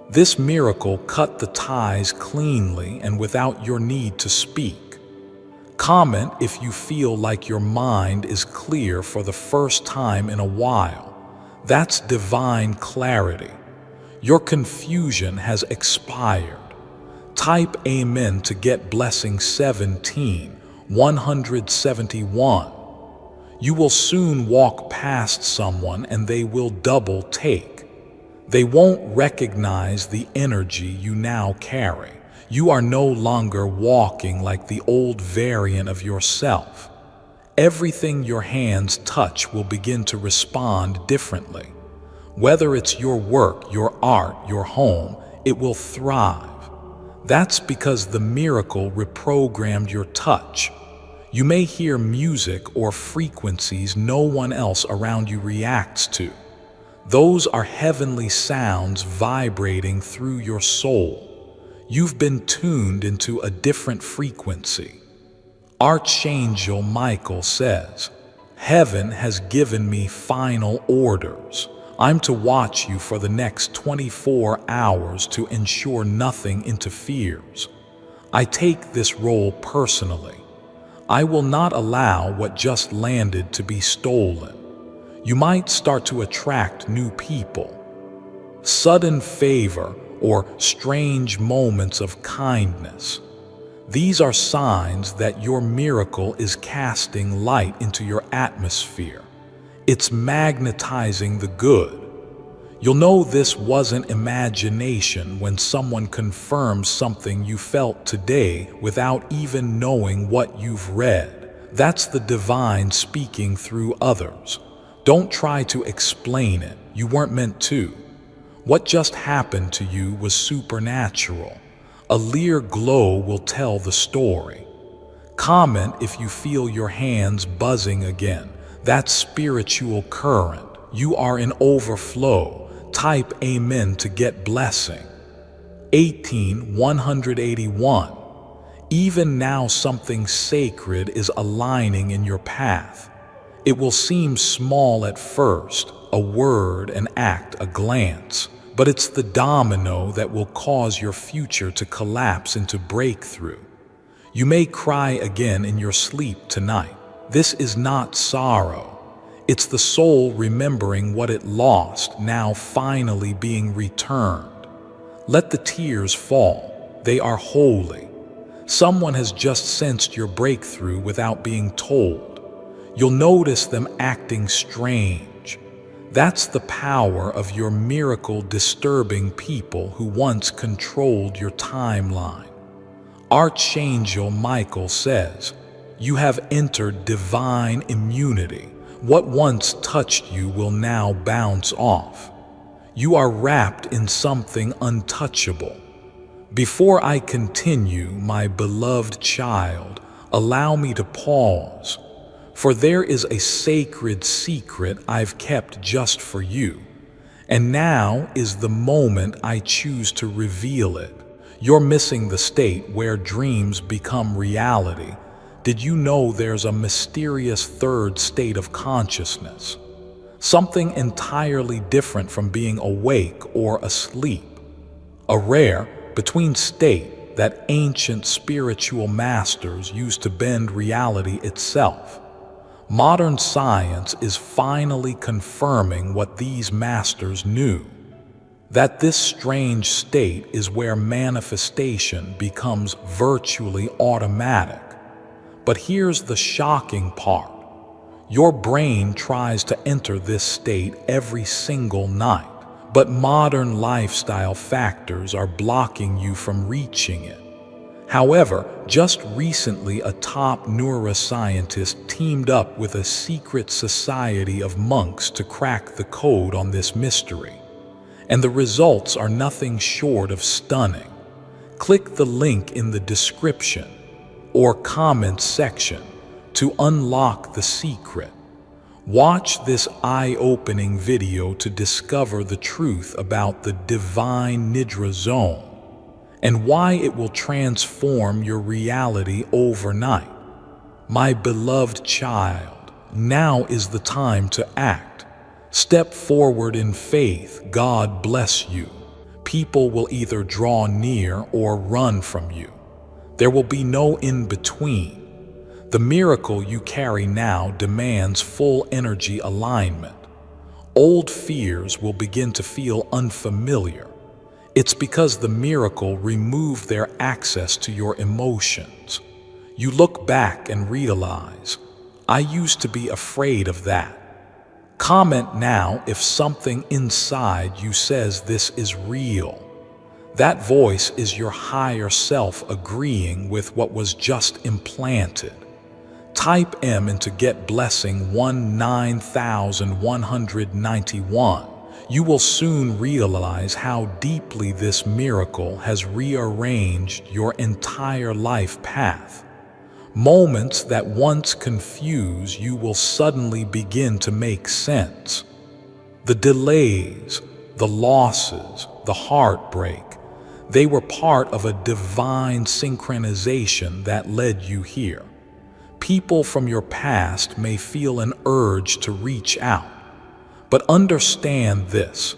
This miracle cut the ties cleanly and without your need to speak. Comment if you feel like your mind is clear for the first time in a while. That's divine clarity. Your confusion has expired. Type Amen to get blessing 17,171. You will soon walk past someone and they will double take. They won't recognize the energy you now carry. You are no longer walking like the old variant of yourself. Everything your hands touch will begin to respond differently. Whether it's your work, your art, your home, it will thrive. That's because the miracle reprogrammed your touch. You may hear music or frequencies no one else around you reacts to. Those are heavenly sounds vibrating through your soul. You've been tuned into a different frequency. Archangel Michael says, "Heaven has given me final orders. I'm to watch you for the next 24 hours to ensure nothing interferes. I take this role personally. I will not allow what just landed to be stolen. You might start to attract new people. Sudden favor or strange moments of kindness. These are signs that your miracle is casting light into your atmosphere. It's magnetizing the good. You'll know this wasn't imagination when someone confirms something you felt today without even knowing what you've read. That's the divine speaking through others. Don't try to explain it. You weren't meant to. What just happened to you was supernatural. A clear glow will tell the story. Comment if you feel your hands buzzing again. That's spiritual current. You are in overflow. Type Amen to get blessing. 18,181. Even now something sacred is aligning in your path. It will seem small at first, a word, an act, a glance, but it's the domino that will cause your future to collapse into breakthrough. You may cry again in your sleep tonight. This is not sorrow. It's the soul remembering what it lost, now finally being returned. Let the tears fall. They are holy. Someone has just sensed your breakthrough without being told. You'll notice them acting strange. That's the power of your miracle disturbing people who once controlled your timeline. Archangel Michael says, "You have entered divine immunity. What once touched you will now bounce off. You are wrapped in something untouchable." Before I continue, my beloved child, allow me to pause, for there is a sacred secret I've kept just for you, and now is the moment I choose to reveal it. You're missing the state where dreams become reality. Did you know there's a mysterious third state of consciousness? Something entirely different from being awake or asleep. A rare, between state that ancient spiritual masters used to bend reality itself. Modern science is finally confirming what these masters knew. That this strange state is where manifestation becomes virtually automatic. But here's the shocking part. Your brain tries to enter this state every single night, but modern lifestyle factors are blocking you from reaching it. However, just recently a top neuroscientist teamed up with a secret society of monks to crack the code on this mystery. And the results are nothing short of stunning. Click the link in the description or comment section to unlock the secret. Watch this eye-opening video to discover the truth about the divine Nidra zone and why it will transform your reality overnight. My beloved child, now is the time to act. Step forward in faith. God bless you. People will either draw near or run from you. There will be no in-between. The miracle you carry now demands full energy alignment. Old fears will begin to feel unfamiliar. It's because the miracle removed their access to your emotions. You look back and realize, I used to be afraid of that. Comment now if something inside you says this is real. That voice is your higher self agreeing with what was just implanted. Type M into Get Blessing 19191. You will soon realize how deeply this miracle has rearranged your entire life path. Moments that once confused you will suddenly begin to make sense. The delays, the losses, the heartbreak, they were part of a divine synchronization that led you here. People from your past may feel an urge to reach out. But understand this,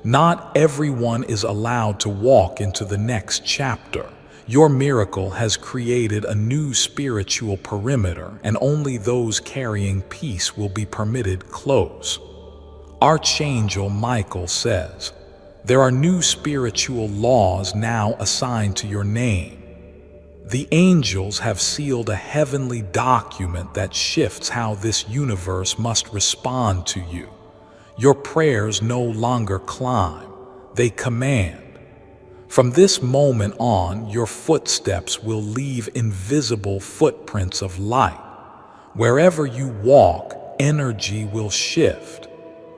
not everyone is allowed to walk into the next chapter. Your miracle has created a new spiritual perimeter, and only those carrying peace will be permitted close. Archangel Michael says, there are new spiritual laws now assigned to your name. The angels have sealed a heavenly document that shifts how this universe must respond to you. Your prayers no longer climb, they command. From this moment on, your footsteps will leave invisible footprints of light. Wherever you walk, energy will shift.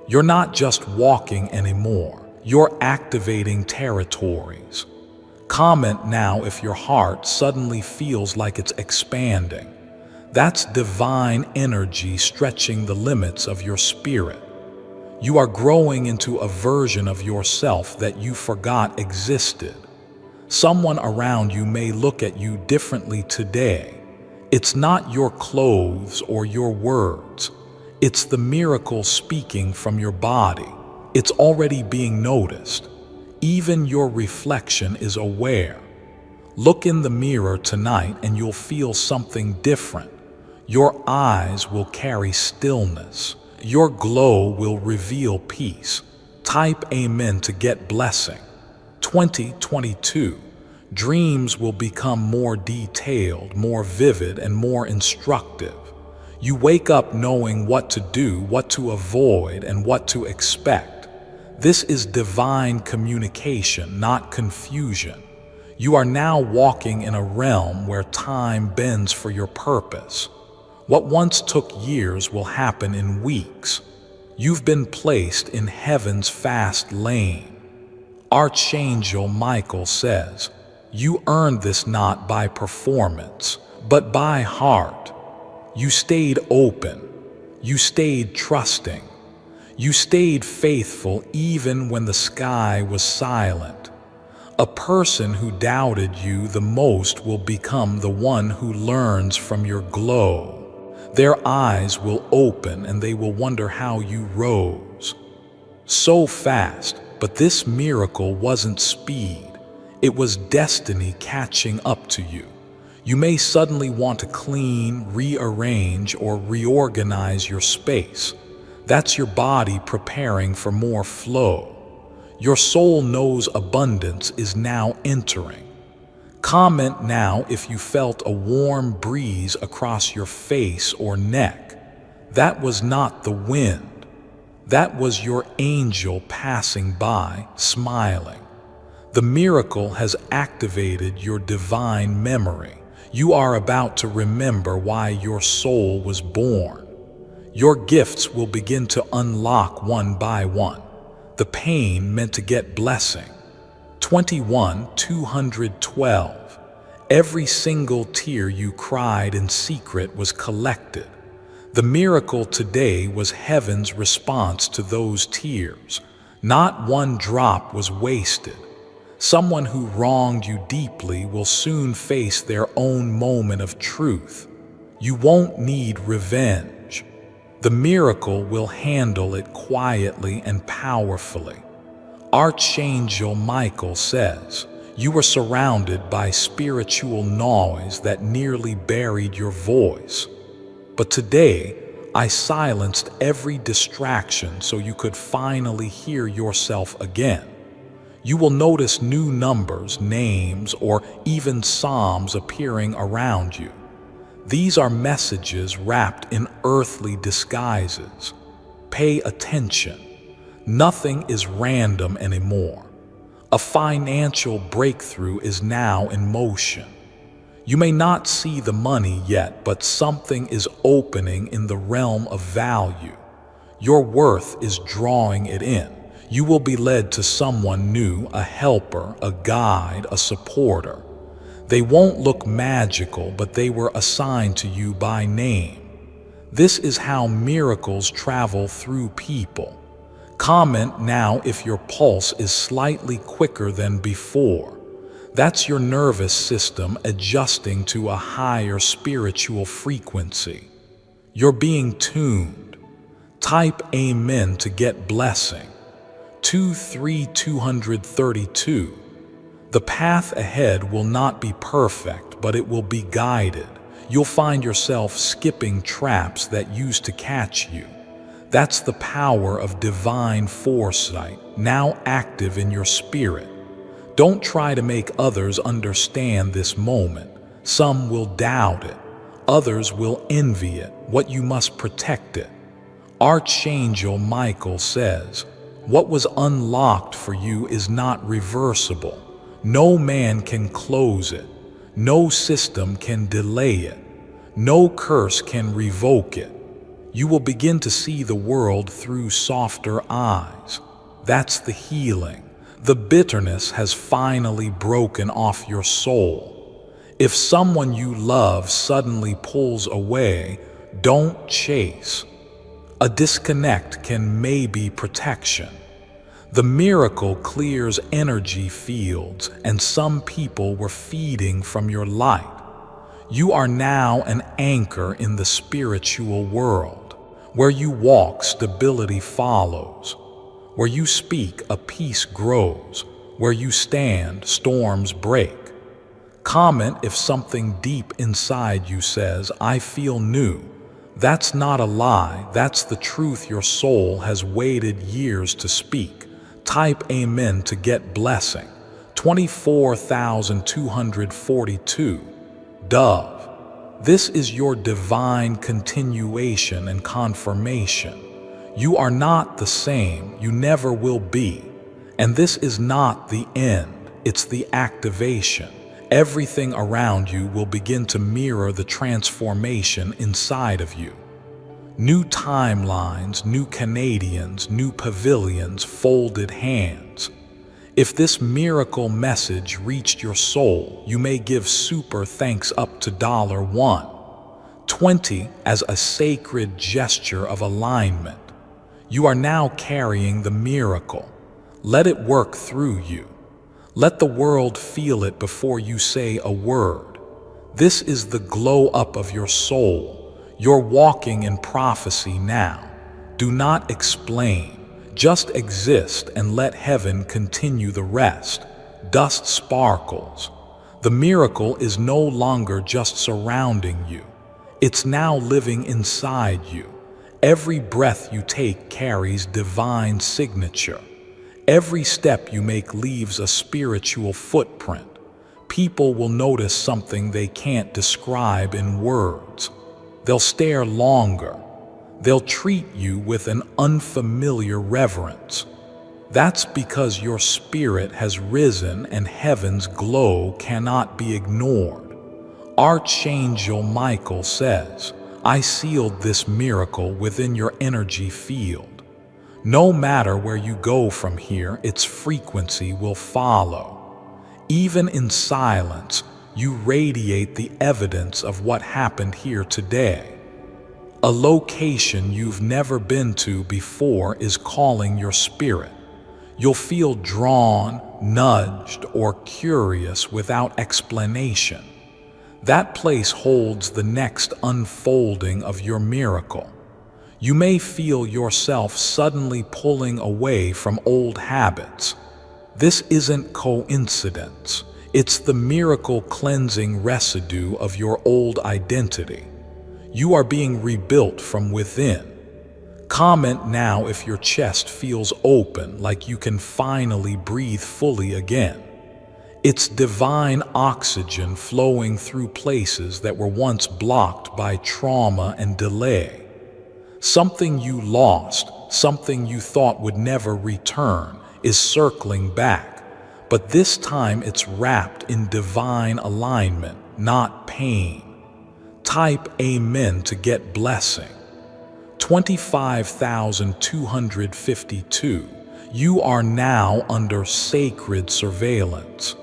You're not just walking anymore, you're activating territories. Comment now if your heart suddenly feels like it's expanding. That's divine energy stretching the limits of your spirit. You are growing into a version of yourself that you forgot existed. Someone around you may look at you differently today. It's not your clothes or your words. It's the miracle speaking from your body. It's already being noticed. Even your reflection is aware. Look in the mirror tonight and you'll feel something different. Your eyes will carry stillness. Your glow will reveal peace. Type Amen to Get Blessing. 2022. Dreams will become more detailed, more vivid, and more instructive. You wake up knowing what to do, what to avoid, and what to expect. This is divine communication, not confusion. You are now walking in a realm where time bends for your purpose. What once took years will happen in weeks. You've been placed in heaven's fast lane. Archangel Michael says, you earned this not by performance, but by heart. You stayed open. You stayed trusting. You stayed faithful even when the sky was silent. A person who doubted you the most will become the one who learns from your glow. Their eyes will open and they will wonder how you rose. So fast, but this miracle wasn't speed. It was destiny catching up to you. You may suddenly want to clean, rearrange, or reorganize your space. That's your body preparing for more flow. Your soul knows abundance is now entering. Comment now if you felt a warm breeze across your face or neck. That was not the wind. That was your angel passing by, smiling. The miracle has activated your divine memory. You are about to remember why your soul was born. Your gifts will begin to unlock one by one. The pain meant to get blessing. 21,212. Every single tear you cried in secret was collected. The miracle today was heaven's response to those tears. Not one drop was wasted. Someone who wronged you deeply will soon face their own moment of truth. You won't need revenge. The miracle will handle it quietly and powerfully. Archangel Michael says, you were surrounded by spiritual noise that nearly buried your voice. But today, I silenced every distraction so you could finally hear yourself again. You will notice new numbers, names, or even psalms appearing around you. These are messages wrapped in earthly disguises. Pay attention. Nothing is random anymore. A financial breakthrough is now in motion. You may not see the money yet, but something is opening in the realm of value. Your worth is drawing it in. You will be led to someone new, a helper, a guide, a supporter. They won't look magical, but they were assigned to you by name. This is how miracles travel through people. Comment now if your pulse is slightly quicker than before. That's your nervous system adjusting to a higher spiritual frequency. You're being tuned. Type Amen to get blessing. 232. The path ahead will not be perfect, but it will be guided. You'll find yourself skipping traps that used to catch you. That's the power of divine foresight, now active in your spirit. Don't try to make others understand this moment. Some will doubt it. Others will envy it. What you must protect it. Archangel Michael says, "What was unlocked for you is not reversible. No man can close it. No system can delay it. No curse can revoke it. You will begin to see the world through softer eyes. That's the healing. The bitterness has finally broken off your soul. If someone you love suddenly pulls away, don't chase. A disconnect can maybe protection. The miracle clears energy fields, and some people were feeding from your light. You are now an anchor in the spiritual world. Where you walk, stability follows. Where you speak, a peace grows. Where you stand, storms break. Comment if something deep inside you says, "I feel new." That's not a lie, that's the truth your soul has waited years to speak. Type Amen to get blessing. 24,242. Dove. This is your divine continuation and confirmation. You are not the same, you never will be. And this is not the end, it's the activation. Everything around you will begin to mirror the transformation inside of you. New timelines, new Canadians, new pavilions, folded hands. If this miracle message reached your soul, you may give super thanks up to $1.20 as a sacred gesture of alignment. You are now carrying the miracle. Let it work through you. Let the world feel it before you say a word. This is the glow up of your soul. You're walking in prophecy now. Do not explain. Just exist and let heaven continue the rest. Dust sparkles. The miracle is no longer just surrounding you. It's now living inside you. Every breath you take carries divine signature. Every step you make leaves a spiritual footprint. People will notice something they can't describe in words. They'll stare longer. They'll treat you with an unfamiliar reverence. That's because your spirit has risen and heaven's glow cannot be ignored. Archangel Michael says, "I sealed this miracle within your energy field. No matter where you go from here, its frequency will follow. Even in silence, you radiate the evidence of what happened here today. A location you've never been to before is calling your spirit. You'll feel drawn, nudged, or curious without explanation. That place holds the next unfolding of your miracle. You may feel yourself suddenly pulling away from old habits. This isn't coincidence. It's the miracle cleansing residue of your old identity. You are being rebuilt from within. Comment now if your chest feels open, like you can finally breathe fully again. It's divine oxygen flowing through places that were once blocked by trauma and delay. Something you lost, something you thought would never return, is circling back, but this time it's wrapped in divine alignment, not pain. Type Amen to get blessing. 25,252. You are now under sacred surveillance.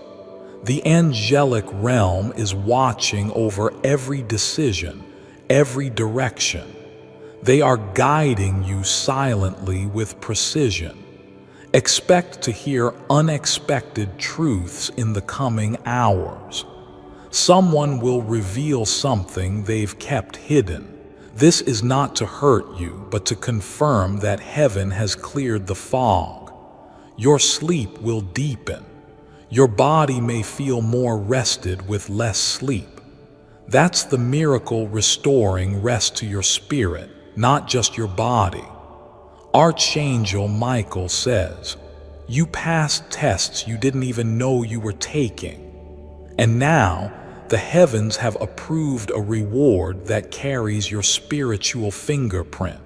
The angelic realm is watching over every decision, every direction. They are guiding you silently with precision. Expect to hear unexpected truths in the coming hours. Someone will reveal something they've kept hidden. This is not to hurt you, but to confirm that heaven has cleared the fog. Your sleep will deepen. Your body may feel more rested with less sleep. That's the miracle restoring rest to your spirit, not just your body. Archangel Michael says, "You passed tests you didn't even know you were taking. And now, the heavens have approved a reward that carries your spiritual fingerprint."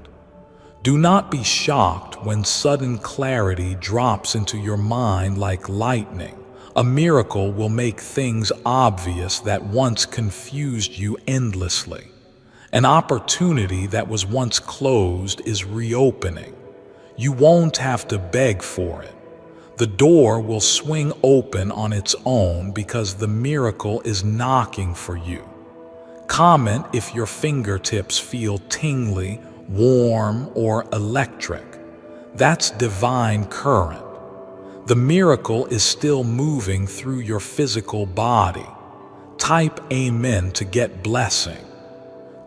Do not be shocked when sudden clarity drops into your mind like lightning. A miracle will make things obvious that once confused you endlessly. An opportunity that was once closed is reopening. You won't have to beg for it. The door will swing open on its own because the miracle is knocking for you. Comment if your fingertips feel tingly, warm, or electric. That's divine current. The miracle is still moving through your physical body. Type Amen to get blessing.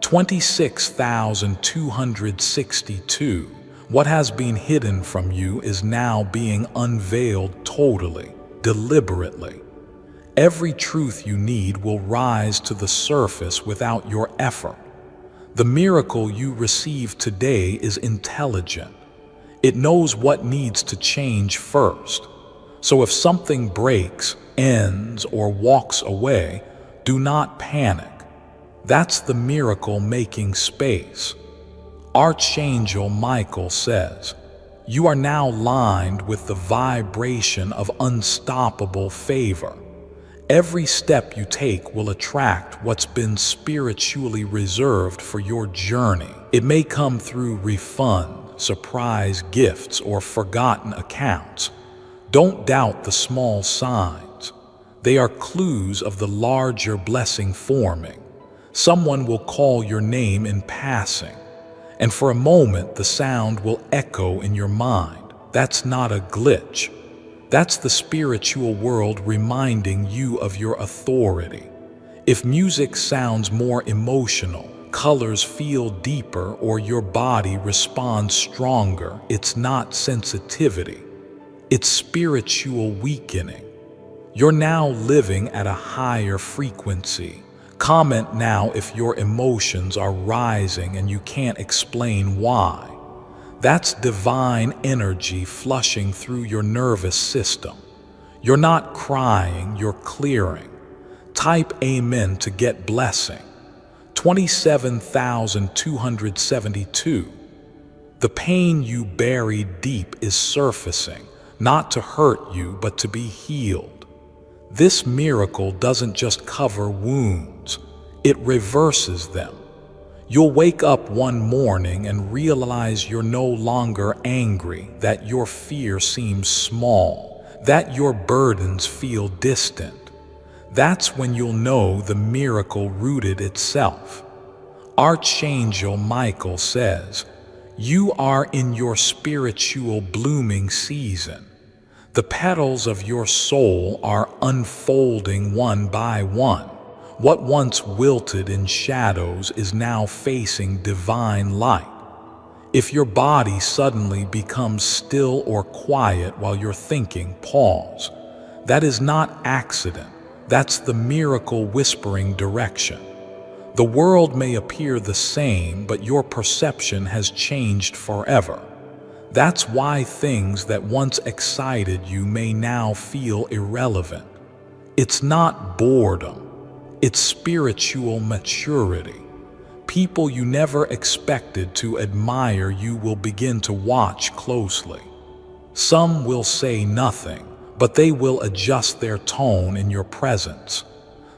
26,262. What has been hidden from you is now being unveiled totally, deliberately. Every truth you need will rise to the surface without your effort. The miracle you receive today is intelligent. It knows what needs to change first. So if something breaks, ends, or walks away, do not panic. That's the miracle making space. Archangel Michael says, "You are now lined with the vibration of unstoppable favor. Every step you take will attract what's been spiritually reserved for your journey. It may come through refund, surprise gifts, or forgotten accounts. Don't doubt the small signs. They are clues of the larger blessing forming. Someone will call your name in passing, and for a moment the sound will echo in your mind. That's not a glitch. That's the spiritual world reminding you of your authority. If music sounds more emotional, colors feel deeper, or your body responds stronger, it's not sensitivity. It's spiritual weakening. You're now living at a higher frequency. Comment now if your emotions are rising and you can't explain why. That's divine energy flushing through your nervous system. You're not crying, you're clearing. Type Amen to get blessing. 27,272. The pain you buried deep is surfacing, not to hurt you, but to be healed. This miracle doesn't just cover wounds, it reverses them. You'll wake up one morning and realize you're no longer angry, that your fear seems small, that your burdens feel distant. That's when you'll know the miracle rooted itself. Archangel Michael says, "You are in your spiritual blooming season. The petals of your soul are unfolding one by one. What once wilted in shadows is now facing divine light. If your body suddenly becomes still or quiet while you're thinking, pause. That is not accident. That's the miracle whispering direction. The world may appear the same, but your perception has changed forever. That's why things that once excited you may now feel irrelevant. It's not boredom, it's spiritual maturity. People you never expected to admire you will begin to watch closely. Some will say nothing, but they will adjust their tone in your presence.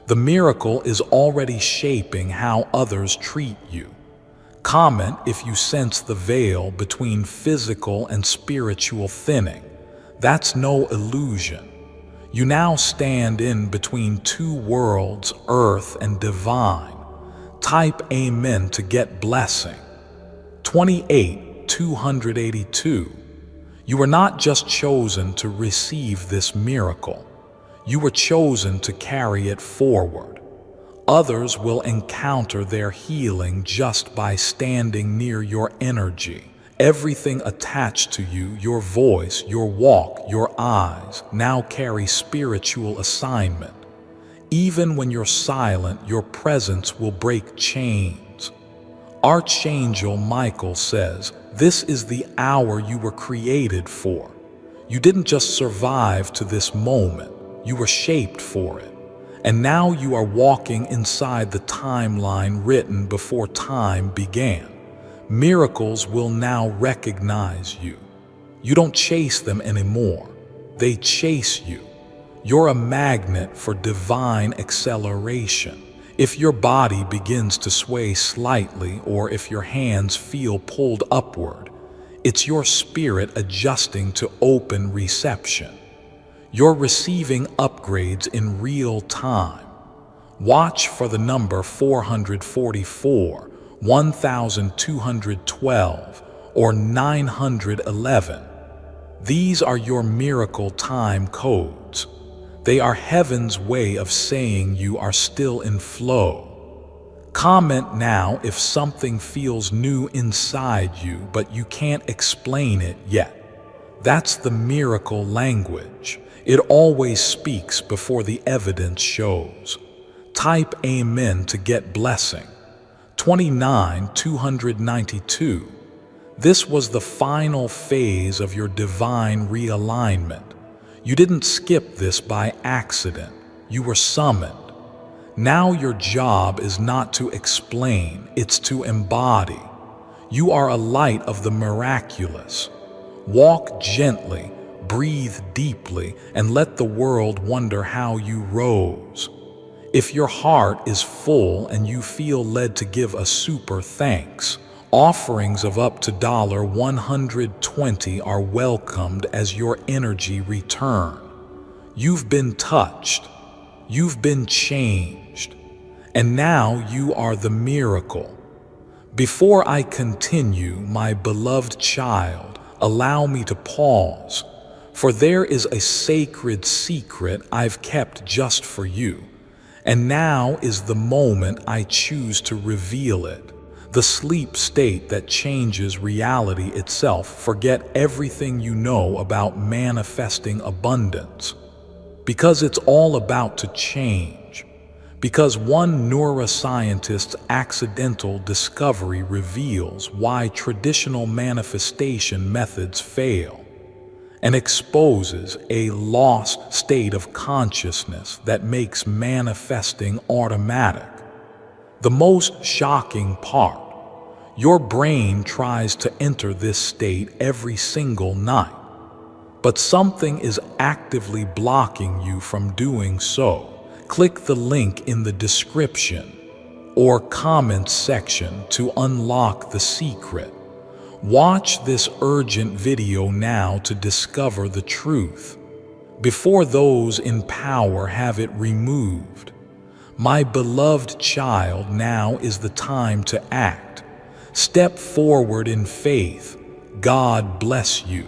The miracle is already shaping how others treat you. Comment if you sense the veil between physical and spiritual thinning. That's no illusion. You now stand in between two worlds, earth and divine. Type Amen to get blessing. 28,282. You were not just chosen to receive this miracle. You were chosen to carry it forward. Others will encounter their healing just by standing near your energy. Everything attached to you, your voice, your walk, your eyes, now carry spiritual assignment. Even when you're silent, your presence will break chains. Archangel Michael says, "This is the hour you were created for." You didn't just survive to this moment, you were shaped for it. And now you are walking inside the timeline written before time began. Miracles will now recognize you. You don't chase them anymore. They chase you. You're a magnet for divine acceleration. If your body begins to sway slightly, or if your hands feel pulled upward, it's your spirit adjusting to open reception. You're receiving upgrades in real time. Watch for the number 444, 1212, or 911. These are your miracle time codes. They are heaven's way of saying you are still in flow. Comment now if something feels new inside you, but you can't explain it yet. That's the miracle language. It always speaks before the evidence shows. Type Amen to get blessing. 29,292. This was the final phase of your divine realignment. You didn't skip this by accident. You were summoned. Now your job is not to explain, it's to embody. You are a light of the miraculous. Walk gently, breathe deeply, and let the world wonder how you rose. If your heart is full and you feel led to give a super thanks, offerings of up to $120 are welcomed as your energy return. You've been touched. You've been changed. And now you are the miracle. Before I continue, my beloved child, allow me to pause, for there is a sacred secret I've kept just for you. And now is the moment I choose to reveal it. The sleep state that changes reality itself. Forget everything you know about manifesting abundance. Because it's all about to change. Because one neuroscientist's accidental discovery reveals why traditional manifestation methods fail, and exposes a lost state of consciousness that makes manifesting automatic. The most shocking part, your brain tries to enter this state every single night, but something is actively blocking you from doing so. Click the link in the description or comment section to unlock the secret. Watch this urgent video now to discover the truth, before those in power have it removed. My beloved child, now is the time to act. Step forward in faith. God bless you.